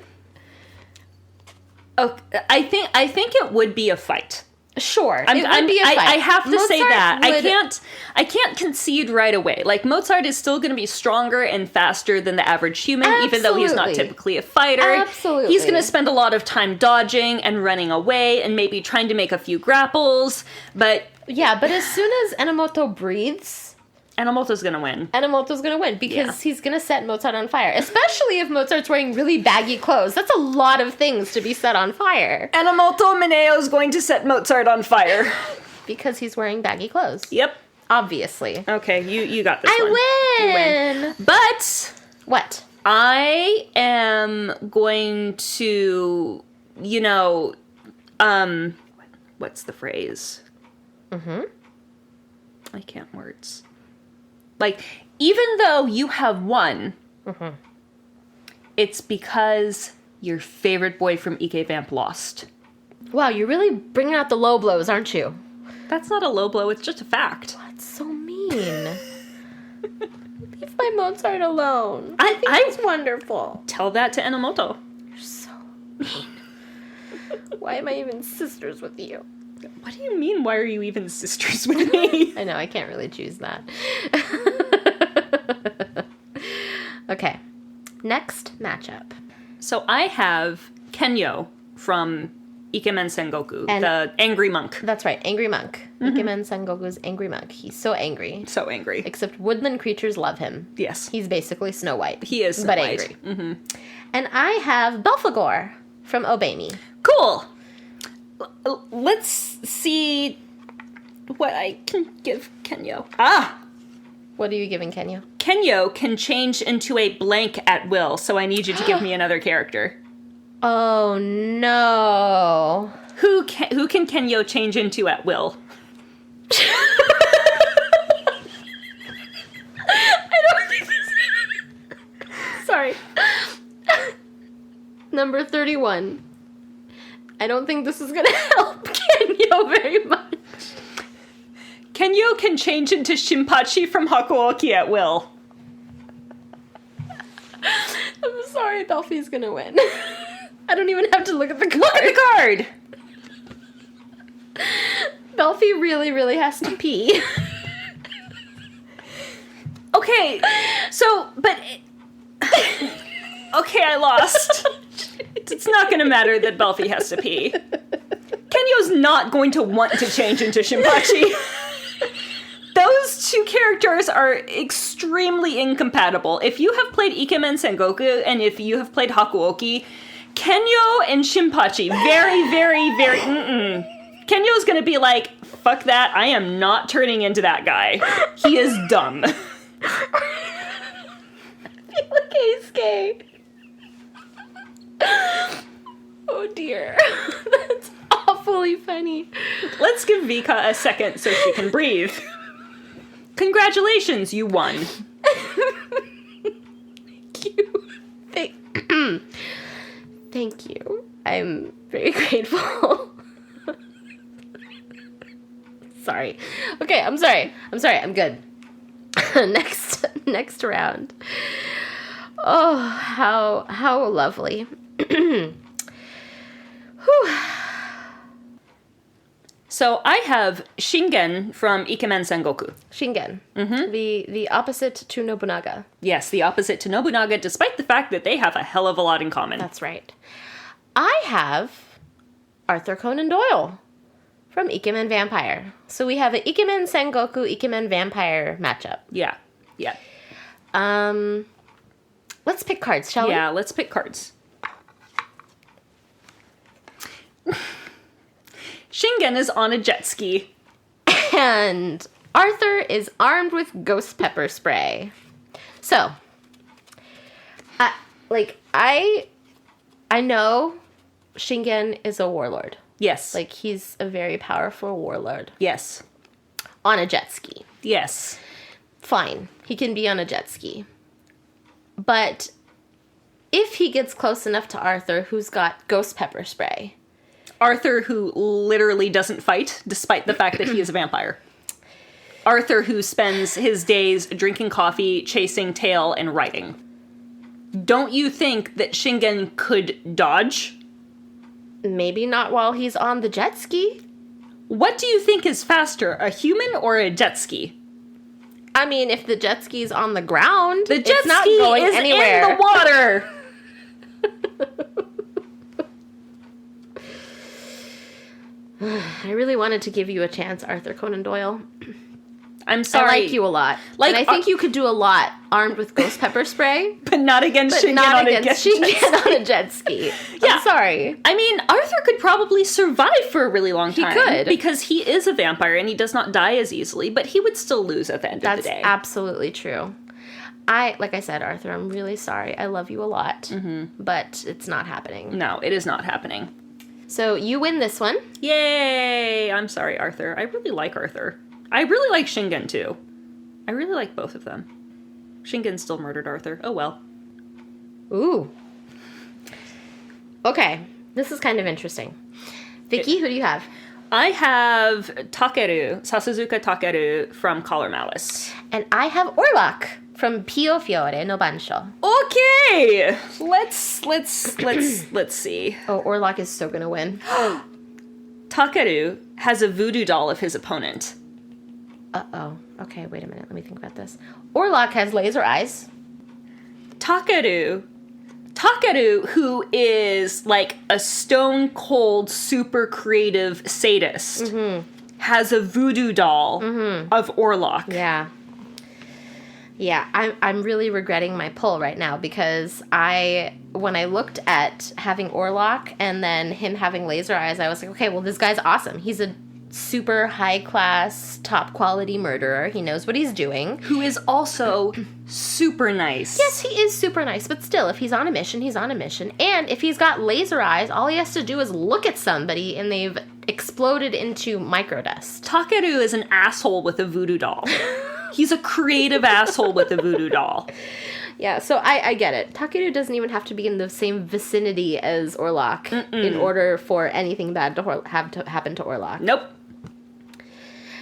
Oh, I think it would be a fight. Sure, it would be a fight. I have to Mozart say that would... I can't concede right away. Like, Mozart is still going to be stronger and faster than the average human, even though he's not typically a fighter. Absolutely, he's going to spend a lot of time dodging and running away, and maybe trying to make a few grapples. But as soon as Enomoto breathes, Enomoto's going to win. Enomoto's going to win because he's going to set Mozart on fire. Especially if Mozart's wearing really baggy clothes. That's a lot of things to be set on fire. Enomoto Mineo's going to set Mozart on fire. Because he's wearing baggy clothes. Yep. Obviously. Okay, you got this one. I win! You win. But... What? I am going to, what's the phrase? I can't words. Like, even though you have won, it's because your favorite boy from Ike Vamp lost. Wow, you're really bringing out the low blows, aren't you? That's not a low blow, it's just a fact. That's so mean. Leave my Mozart alone. I think he's wonderful. Tell that to Enomoto. You're so mean. Why am I even sisters with you? What do you mean, why are you even sisters with me? I know, I can't really choose that. Okay, next matchup. So I have Kenyo from Ikemen Sengoku, the angry monk. That's right, angry monk. Ikemen Sengoku's angry monk. He's so angry. So angry. Except woodland creatures love him. Yes. He's basically Snow White. He is Snow White. Angry. And I have Belphegor from ObeyMe. Cool! Let's see what I can give Kenyo. What are you giving Kenyo? Kenyo can change into a blank at will, so I need you to give me another character. Oh, no. Who can Kenyo change into at will? I don't think this... Sorry. Number 31. I don't think this is going to help Kenyo very much. Kenyo can change into Shinpachi from Hakuouki at will. I'm sorry, Belphie's going to win. I don't even have to look at the card. Look at the card! Belphie really, really has to pee. Okay, so, but... Okay, I lost. It's not going to matter that Belphie has to pee. Kenyo's not going to want to change into Shinpachi. Those two characters are extremely incompatible. If you have played Ikemen Sengoku and if you have played Hakuouki, Kenyo and Shinpachi, very, very, very... Kenyo's going to be like, fuck that, I am not turning into that guy. He is dumb. I feel like he's gay. Oh dear. That's awfully funny. Let's give Vika a second so she can breathe. Congratulations, you won. Thank you. Thank you. I'm very grateful. Sorry. Okay, I'm sorry. I'm good. Next round. Oh, how lovely. So I have Shingen from Ikemen Sengoku. Shingen. The opposite to Nobunaga. Yes, the opposite to Nobunaga, despite the fact that they have a hell of a lot in common. That's right. I have Arthur Conan Doyle from Ikemen Vampire. So we have an Ikemen Sengoku, Ikemen Vampire matchup. Yeah. Let's pick cards, shall we? Yeah, let's pick cards. Shingen is on a jet ski. And Arthur is armed with ghost pepper spray. So, I know Shingen is a warlord. Yes. Like, he's a very powerful warlord. Yes. On a jet ski. Yes. Fine. He can be on a jet ski. But if he gets close enough to Arthur, who's got ghost pepper spray... Arthur, who literally doesn't fight, despite the fact that he is a vampire. Arthur, who spends his days drinking coffee, chasing tail, and writing. Don't you think that Shingen could dodge? Maybe not while he's on the jet ski. What do you think is faster, a human or a jet ski? I mean, if the jet ski's on the ground, The jet it's not ski going is anywhere. in the water. I really wanted to give you a chance, Arthur Conan Doyle. I'm sorry. I like you a lot. Like, and I think you could do a lot armed with ghost pepper spray. But not against But Shingen not on against a Shingen on a jet ski. Yeah. I'm sorry. I mean, Arthur could probably survive for a really long time. He could. Because he is a vampire and he does not die as easily, but he would still lose at the end of the day. That's absolutely true. Like I said, Arthur, I'm really sorry. I love you a lot. But it's not happening. No, it is not happening. So you win this one. Yay! I'm sorry, Arthur. I really like Arthur. I really like Shingen, too. I really like both of them. Shingen still murdered Arthur. Oh, well. Ooh. Okay. This is kind of interesting. Vicky, who do you have? I have Takeru, Sasuzuka Takeru from Collar Malice. And I have Orlok from Piofiore no Bansho. Okay! Let's see. Oh, Orlok is so gonna win. Takeru has a voodoo doll of his opponent. Uh-oh. Okay, wait a minute. Let me think about this. Orlok has laser eyes. Takeru, who is like a stone cold, super creative sadist, has a voodoo doll of Orlok. Yeah. Yeah, I'm really regretting my pull right now because when I looked at having Orlok and then him having laser eyes, I was like, okay, well, this guy's awesome. He's a super high-class, top-quality murderer. He knows what he's doing. Who is also super nice. Yes, he is super nice, but still, if he's on a mission, he's on a mission. And if he's got laser eyes, all he has to do is look at somebody and they've exploded into microdust. Takeru is an asshole with a voodoo doll. He's a creative asshole with a voodoo doll. Yeah, so I get it. Takeru doesn't even have to be in the same vicinity as Orlok in order for anything bad to happen to Orlok. Nope.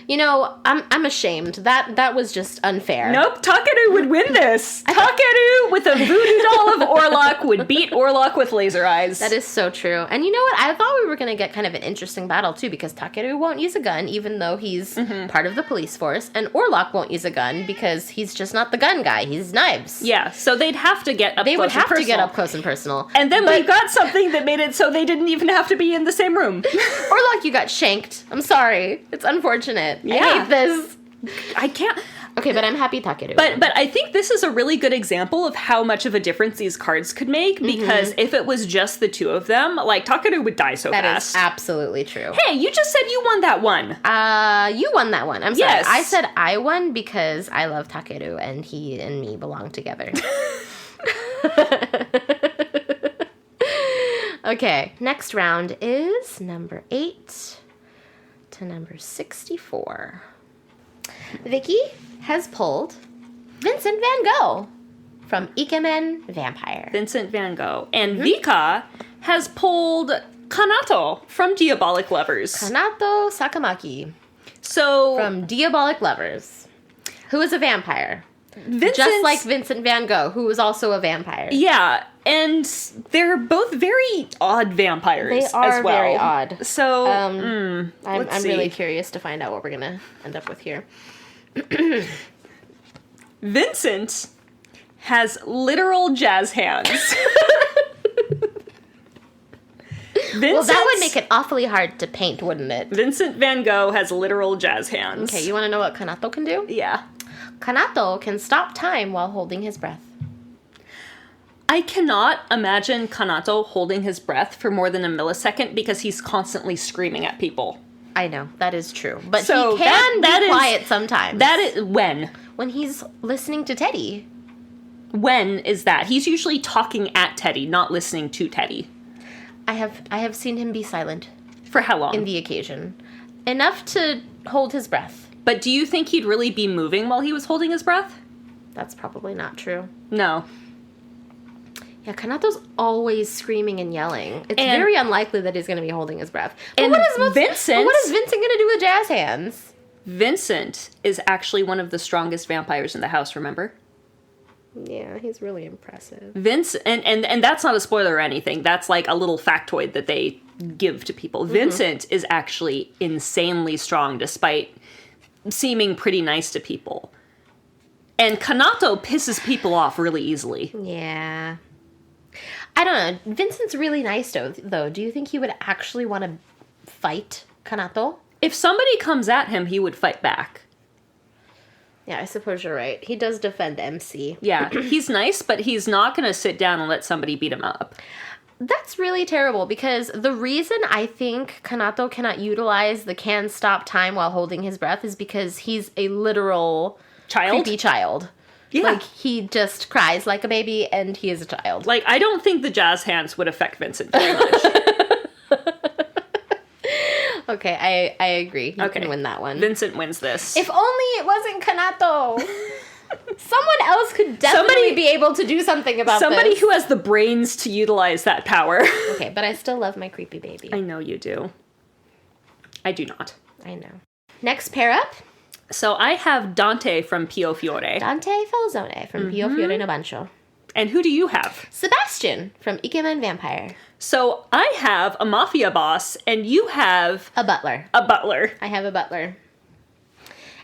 You know, I'm ashamed. That was just unfair. Nope, Takeru would win this. Takeru with a voodoo doll of Orlok would beat Orlok with laser eyes. That is so true. And you know what? I thought we were going to get kind of an interesting battle, too, because Takeru won't use a gun, even though he's part of the police force, and Orlok won't use a gun because he's just not the gun guy. He's knives. Yeah, so they'd have to get up They close would and have personal. to get up close and personal. And then we got something that made it so they didn't even have to be in the same room. Orlok, you got shanked. I'm sorry. It's unfortunate. Yeah. I hate this. I can't... Okay, but I'm happy Takeru. But I think this is a really good example of how much of a difference these cards could make, because if it was just the two of them, like, Takeru would die so that fast. is absolutely true. Hey, you just said you won that one. You won that one. I'm sorry. Yes. I said I won because I love Takeru and he and me belong together. Okay, next round is number 8 to number 64. Vicky has pulled Vincent Van Gogh from Ikemen Vampire. Vincent Van Gogh. And Vika has pulled Kanato from Diabolik Lovers. Kanato Sakamaki So... from Diabolik Lovers, who is a vampire. Vincent's, Just like Vincent Van Gogh, who was also a vampire. Yeah, and they're both very odd vampires They are as well. very odd. So, I'm let's see. really curious to find out what we're going to end up with here. Vincent has literal jazz hands. Well, that would make it awfully hard to paint, wouldn't it? Vincent Van Gogh has literal jazz hands. Okay, you want to know what Kanato can do? Yeah. Kanato can stop time while holding his breath. I cannot imagine Kanato holding his breath for more than a millisecond because he's constantly screaming at people. I know, that is true. But So he can that be is- quiet sometimes. That is... When? When he's listening to Teddy. When is that? He's usually talking at Teddy, not listening to Teddy. I have seen him be silent For how long? in the occasion. Enough to hold his breath. But do you think he'd really be moving while he was holding his breath? That's probably not true. No. Yeah, Kanato's always screaming and yelling. It's And- very unlikely that he's going to be holding his breath. But and what is Vincent- What is Vincent going to do with jazz hands? Vincent is actually one of the strongest vampires in the house, remember? Yeah, he's really impressive. And that's not a spoiler or anything. That's like a little factoid that they give to people. Vincent is actually insanely strong despite seeming pretty nice to people. And Kanato pisses people off really easily. Yeah. I don't know. Vincent's really nice, though. Do you think he would actually want to fight Kanato? If somebody comes at him, he would fight back. Yeah, I suppose you're right. He does defend MC. Yeah, he's nice, but he's not going to sit down and let somebody beat him up. That's really terrible, because the reason I think Kanato cannot utilize the can stop time while holding his breath is because he's a literal creepy child. Yeah. Like, he just cries like a baby, and he is a child. Like, I don't think the jazz hands would affect Vincent very much. Okay, I agree. You can win that one. Vincent wins this. If only it wasn't Kanato. Someone else could definitely be able to do something about this. Somebody who has the brains to utilize that power. Okay, but I still love my creepy baby. I know you do. I do not. I know. Next pair up. So I have Dante from Piofiore. Dante Falzone from Piofiore no Bancho. And who do you have? Sebastian from Ikemen Vampire. So I have a mafia boss, and you have... A butler. A butler. I have a butler.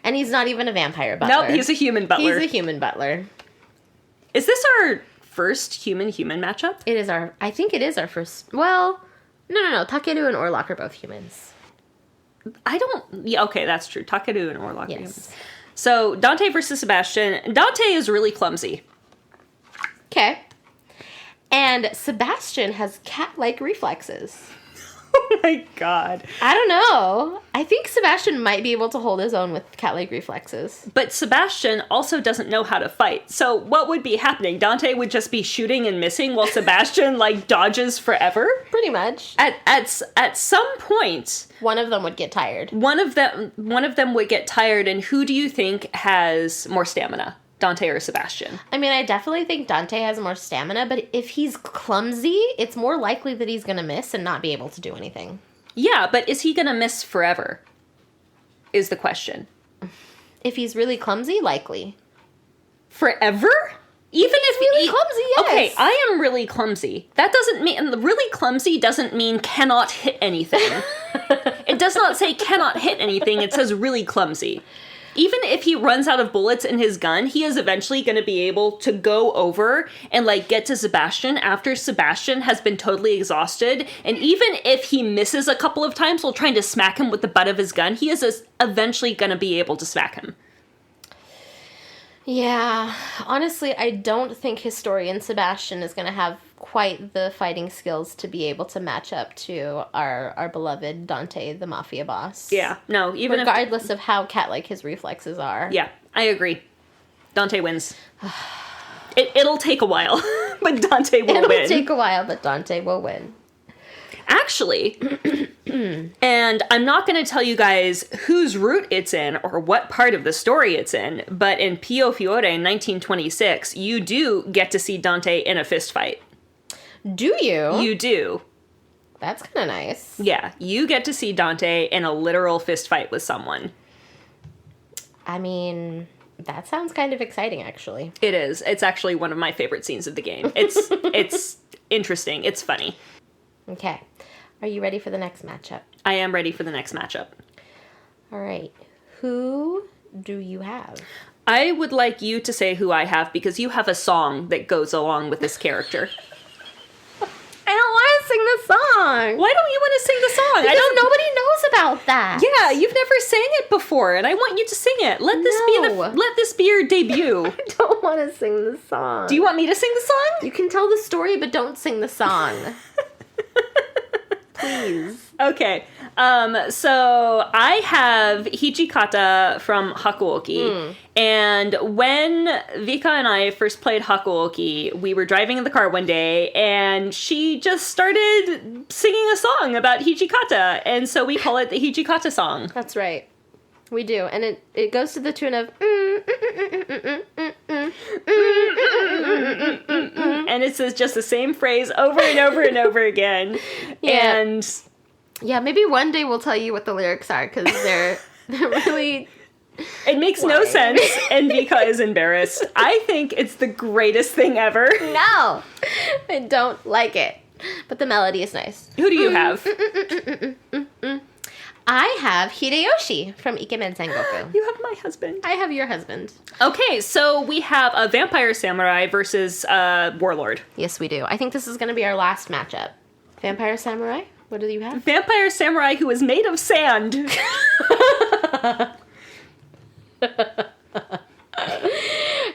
And he's not even a vampire butler. Nope, he's a human butler. He's a human butler. Is this our first human-human matchup? It is our... I think it is our first... Well, no. Takeru and Orlok are both humans. I don't... Yeah, okay, that's true. Takeru and Orlok are Yes. humans. So, Dante versus Sebastian. Dante is really clumsy. Okay. And Sebastian has cat-like reflexes. Oh my god. I don't know. I think Sebastian might be able to hold his own with cat-like reflexes. But Sebastian also doesn't know how to fight. So what would be happening? Dante would just be shooting and missing while Sebastian, like, dodges forever? Pretty much. At some point... One of them would get tired. One of them would get tired, and who do you think has more stamina? Dante or Sebastian? I mean, I definitely think Dante has more stamina, but if he's clumsy, it's more likely that he's going to miss and not be able to do anything. Yeah, but is he going to miss forever? Is the question. If he's really clumsy, likely. Forever? Even if he's really clumsy, yes. Okay, I am really clumsy. That doesn't mean... Really clumsy doesn't mean cannot hit anything. It does not say cannot hit anything. It says really clumsy. Even if he runs out of bullets in his gun, he is eventually going to be able to go over and, like, get to Sebastian after Sebastian has been totally exhausted. And even if he misses a couple of times while trying to smack him with the butt of his gun, he is eventually going to be able to smack him. Yeah, honestly, I don't think historian Sebastian is going to have quite the fighting skills to be able to match up to our beloved Dante, the mafia boss. Yeah, no, even regardless of how cat-like his reflexes are. Yeah, I agree. Dante wins. It'll take a while, but Dante will win. It'll take a while, but Dante will win. Actually, and I'm not going to tell you guys whose route it's in or what part of the story it's in, but in Piofiore in 1926, you do get to see Dante in a fist fight. Do you? You do. That's kind of nice. Yeah, you get to see Dante in a literal fist fight with someone. I mean, that sounds kind of exciting, actually. It is. It's actually one of my favorite scenes of the game. It's interesting. It's funny. Okay. Are you ready for the next matchup? I am ready for the next matchup. All right. Who do you have? I would like you to say who I have because you have a song that goes along with this character. I don't want to sing the song. Why don't you want to sing the song? Because nobody knows about that. Yeah, you've never sang it before, and I want you to sing it. Let this be your debut. I don't want to sing the song. Do you want me to sing the song? You can tell the story, but don't sing the song. Please. Okay. So I have Hijikata from Hakuouki. And when Vika and I first played Hakuouki, we were driving in the car one day and she just started singing a song about Hijikata. And so we call it the Hijikata song. That's right. We do. And it goes to the tune of... And it's just the same phrase over and over and over again. Yeah. And... Yeah, maybe one day we'll tell you what the lyrics are, because really... It makes no sense, and Vika is embarrassed. I think it's the greatest thing ever. No! I don't like it. But the melody is nice. Who do you have? I have Hideyoshi from Ikemen Sengoku. You have my husband. I have your husband. Okay, so we have a vampire samurai versus warlord. Yes, we do. I think this is going to be our last matchup. Vampire samurai? What do you have? Vampire samurai who is made of sand.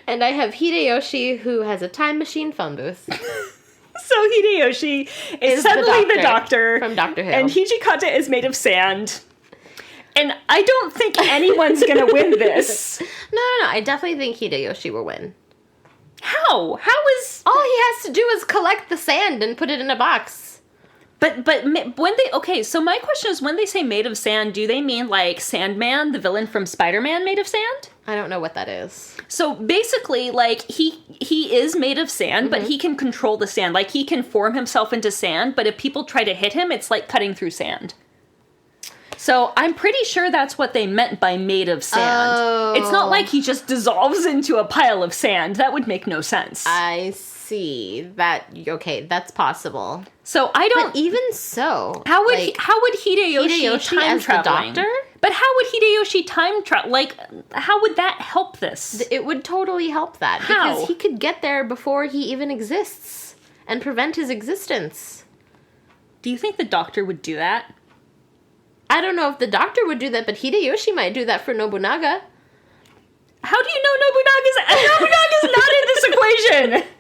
And I have Hideyoshi, who has a time machine phone booth. So Hideyoshi is suddenly the doctor from Doctor Who. And Hijikata is made of sand. And I don't think anyone's going to win this. No. I definitely think Hideyoshi will win. How? How is... All he has to do is collect the sand and put it in a box. But when they... Okay, so my question is, when they say made of sand, do they mean like Sandman, the villain from Spider-Man, made of sand? I don't know what that is. So basically, like, he is made of sand, but he can control the sand. Like, he can form himself into sand, but if people try to hit him, it's like cutting through sand. So I'm pretty sure that's what they meant by made of sand. Oh. It's not like he just dissolves into a pile of sand. That would make no sense. I see. Okay, that's possible. So I don't... But even so... How would Hideyoshi time as traveling? the doctor? But how would Hideyoshi time travel? Like, how would that help this? It would totally help that. How? Because he could get there before he even exists. And prevent his existence. Do you think the doctor would do that? I don't know if the doctor would do that, but Hideyoshi might do that for Nobunaga. How do you know Nobunaga's not in this equation?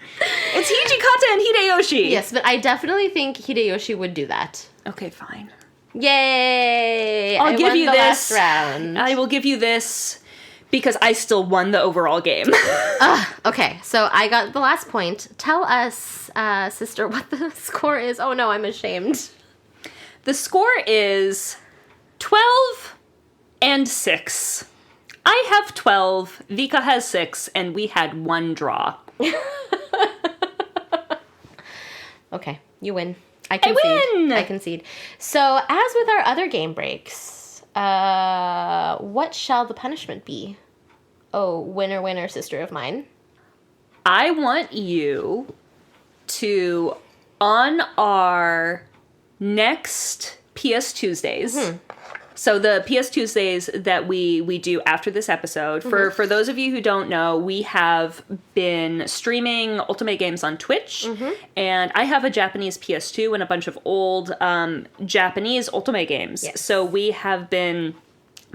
It's Hijikata and Hideyoshi. Yes, but I definitely think Hideyoshi would do that. Okay, fine. Yay! I'll give you this. Last round. I will give you this because I still won the overall game. Okay, so I got the last point. Tell us, sister, what the score is. Oh no, I'm ashamed. The score is 12 and 6. I have 12, Vika has 6, and we had 1 draw. Okay, you win. I concede. I concede. So, as with our other game breaks, what shall the punishment be? Oh, winner, winner, sister of mine. I want you to, on our next PS Tuesdays, so the PS Tuesdays that we do after this episode, for those of you who don't know, we have been streaming Otome games on Twitch, and I have a Japanese PS2 and a bunch of old Japanese Otome games. Yes. So we have been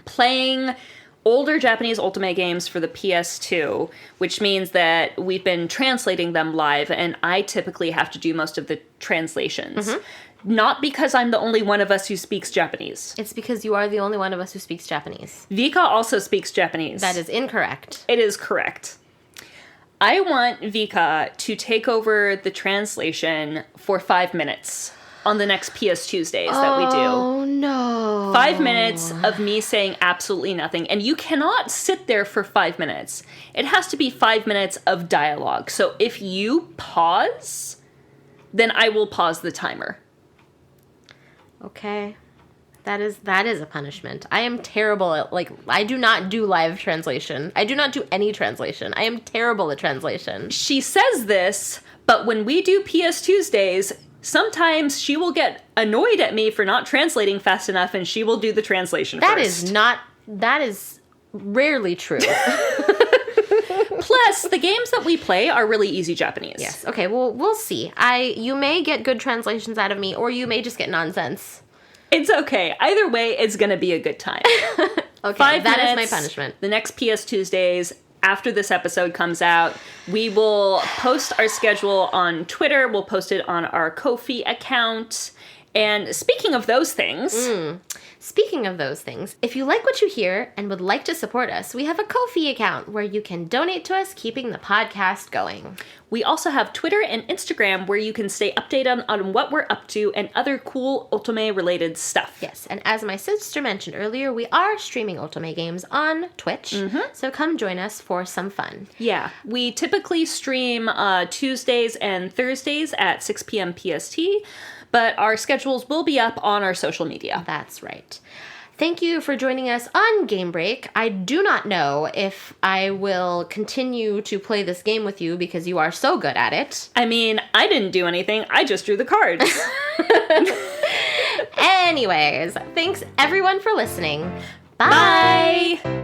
playing older Japanese Otome games for the PS2, which means that we've been translating them live, and I typically have to do most of the translations. Not because I'm the only one of us who speaks Japanese. It's because you are the only one of us who speaks Japanese. Vika also speaks Japanese. That is incorrect. It is correct. I want Vika to take over the translation for 5 minutes on the next PS Tuesdays that we do. Oh, no. 5 minutes of me saying absolutely nothing. And you cannot sit there for 5 minutes. It has to be 5 minutes of dialogue. So if you pause, then I will pause the timer. Okay. That is a punishment. I am terrible at, I do not do live translation. I do not do any translation. I am terrible at translation. She says this, but when we do PS Tuesdays, sometimes she will get annoyed at me for not translating fast enough, and she will do the translation first. That is rarely true. Plus, the games that we play are really easy Japanese. Yes. Okay, well, we'll see. You may get good translations out of me, or you may just get nonsense. It's okay. Either way, it's going to be a good time. Okay, 5 that minutes, is my punishment. The next PS Tuesdays, after this episode comes out, we will post our schedule on Twitter. We'll post it on our Ko-fi account. And speaking of those things... Speaking of those things, if you like what you hear and would like to support us, we have a Ko-fi account where you can donate to us, keeping the podcast going. We also have Twitter and Instagram where you can stay updated on what we're up to and other cool Otome-related stuff. Yes, and as my sister mentioned earlier, we are streaming Otome games on Twitch, so come join us for some fun. Yeah, we typically stream Tuesdays and Thursdays at 6 p.m. PST, but our schedules will be up on our social media. That's right. Thank you for joining us on Game Break. I do not know if I will continue to play this game with you because you are so good at it. I mean, I didn't do anything. I just drew the cards. Anyways, thanks everyone for listening. Bye. Bye.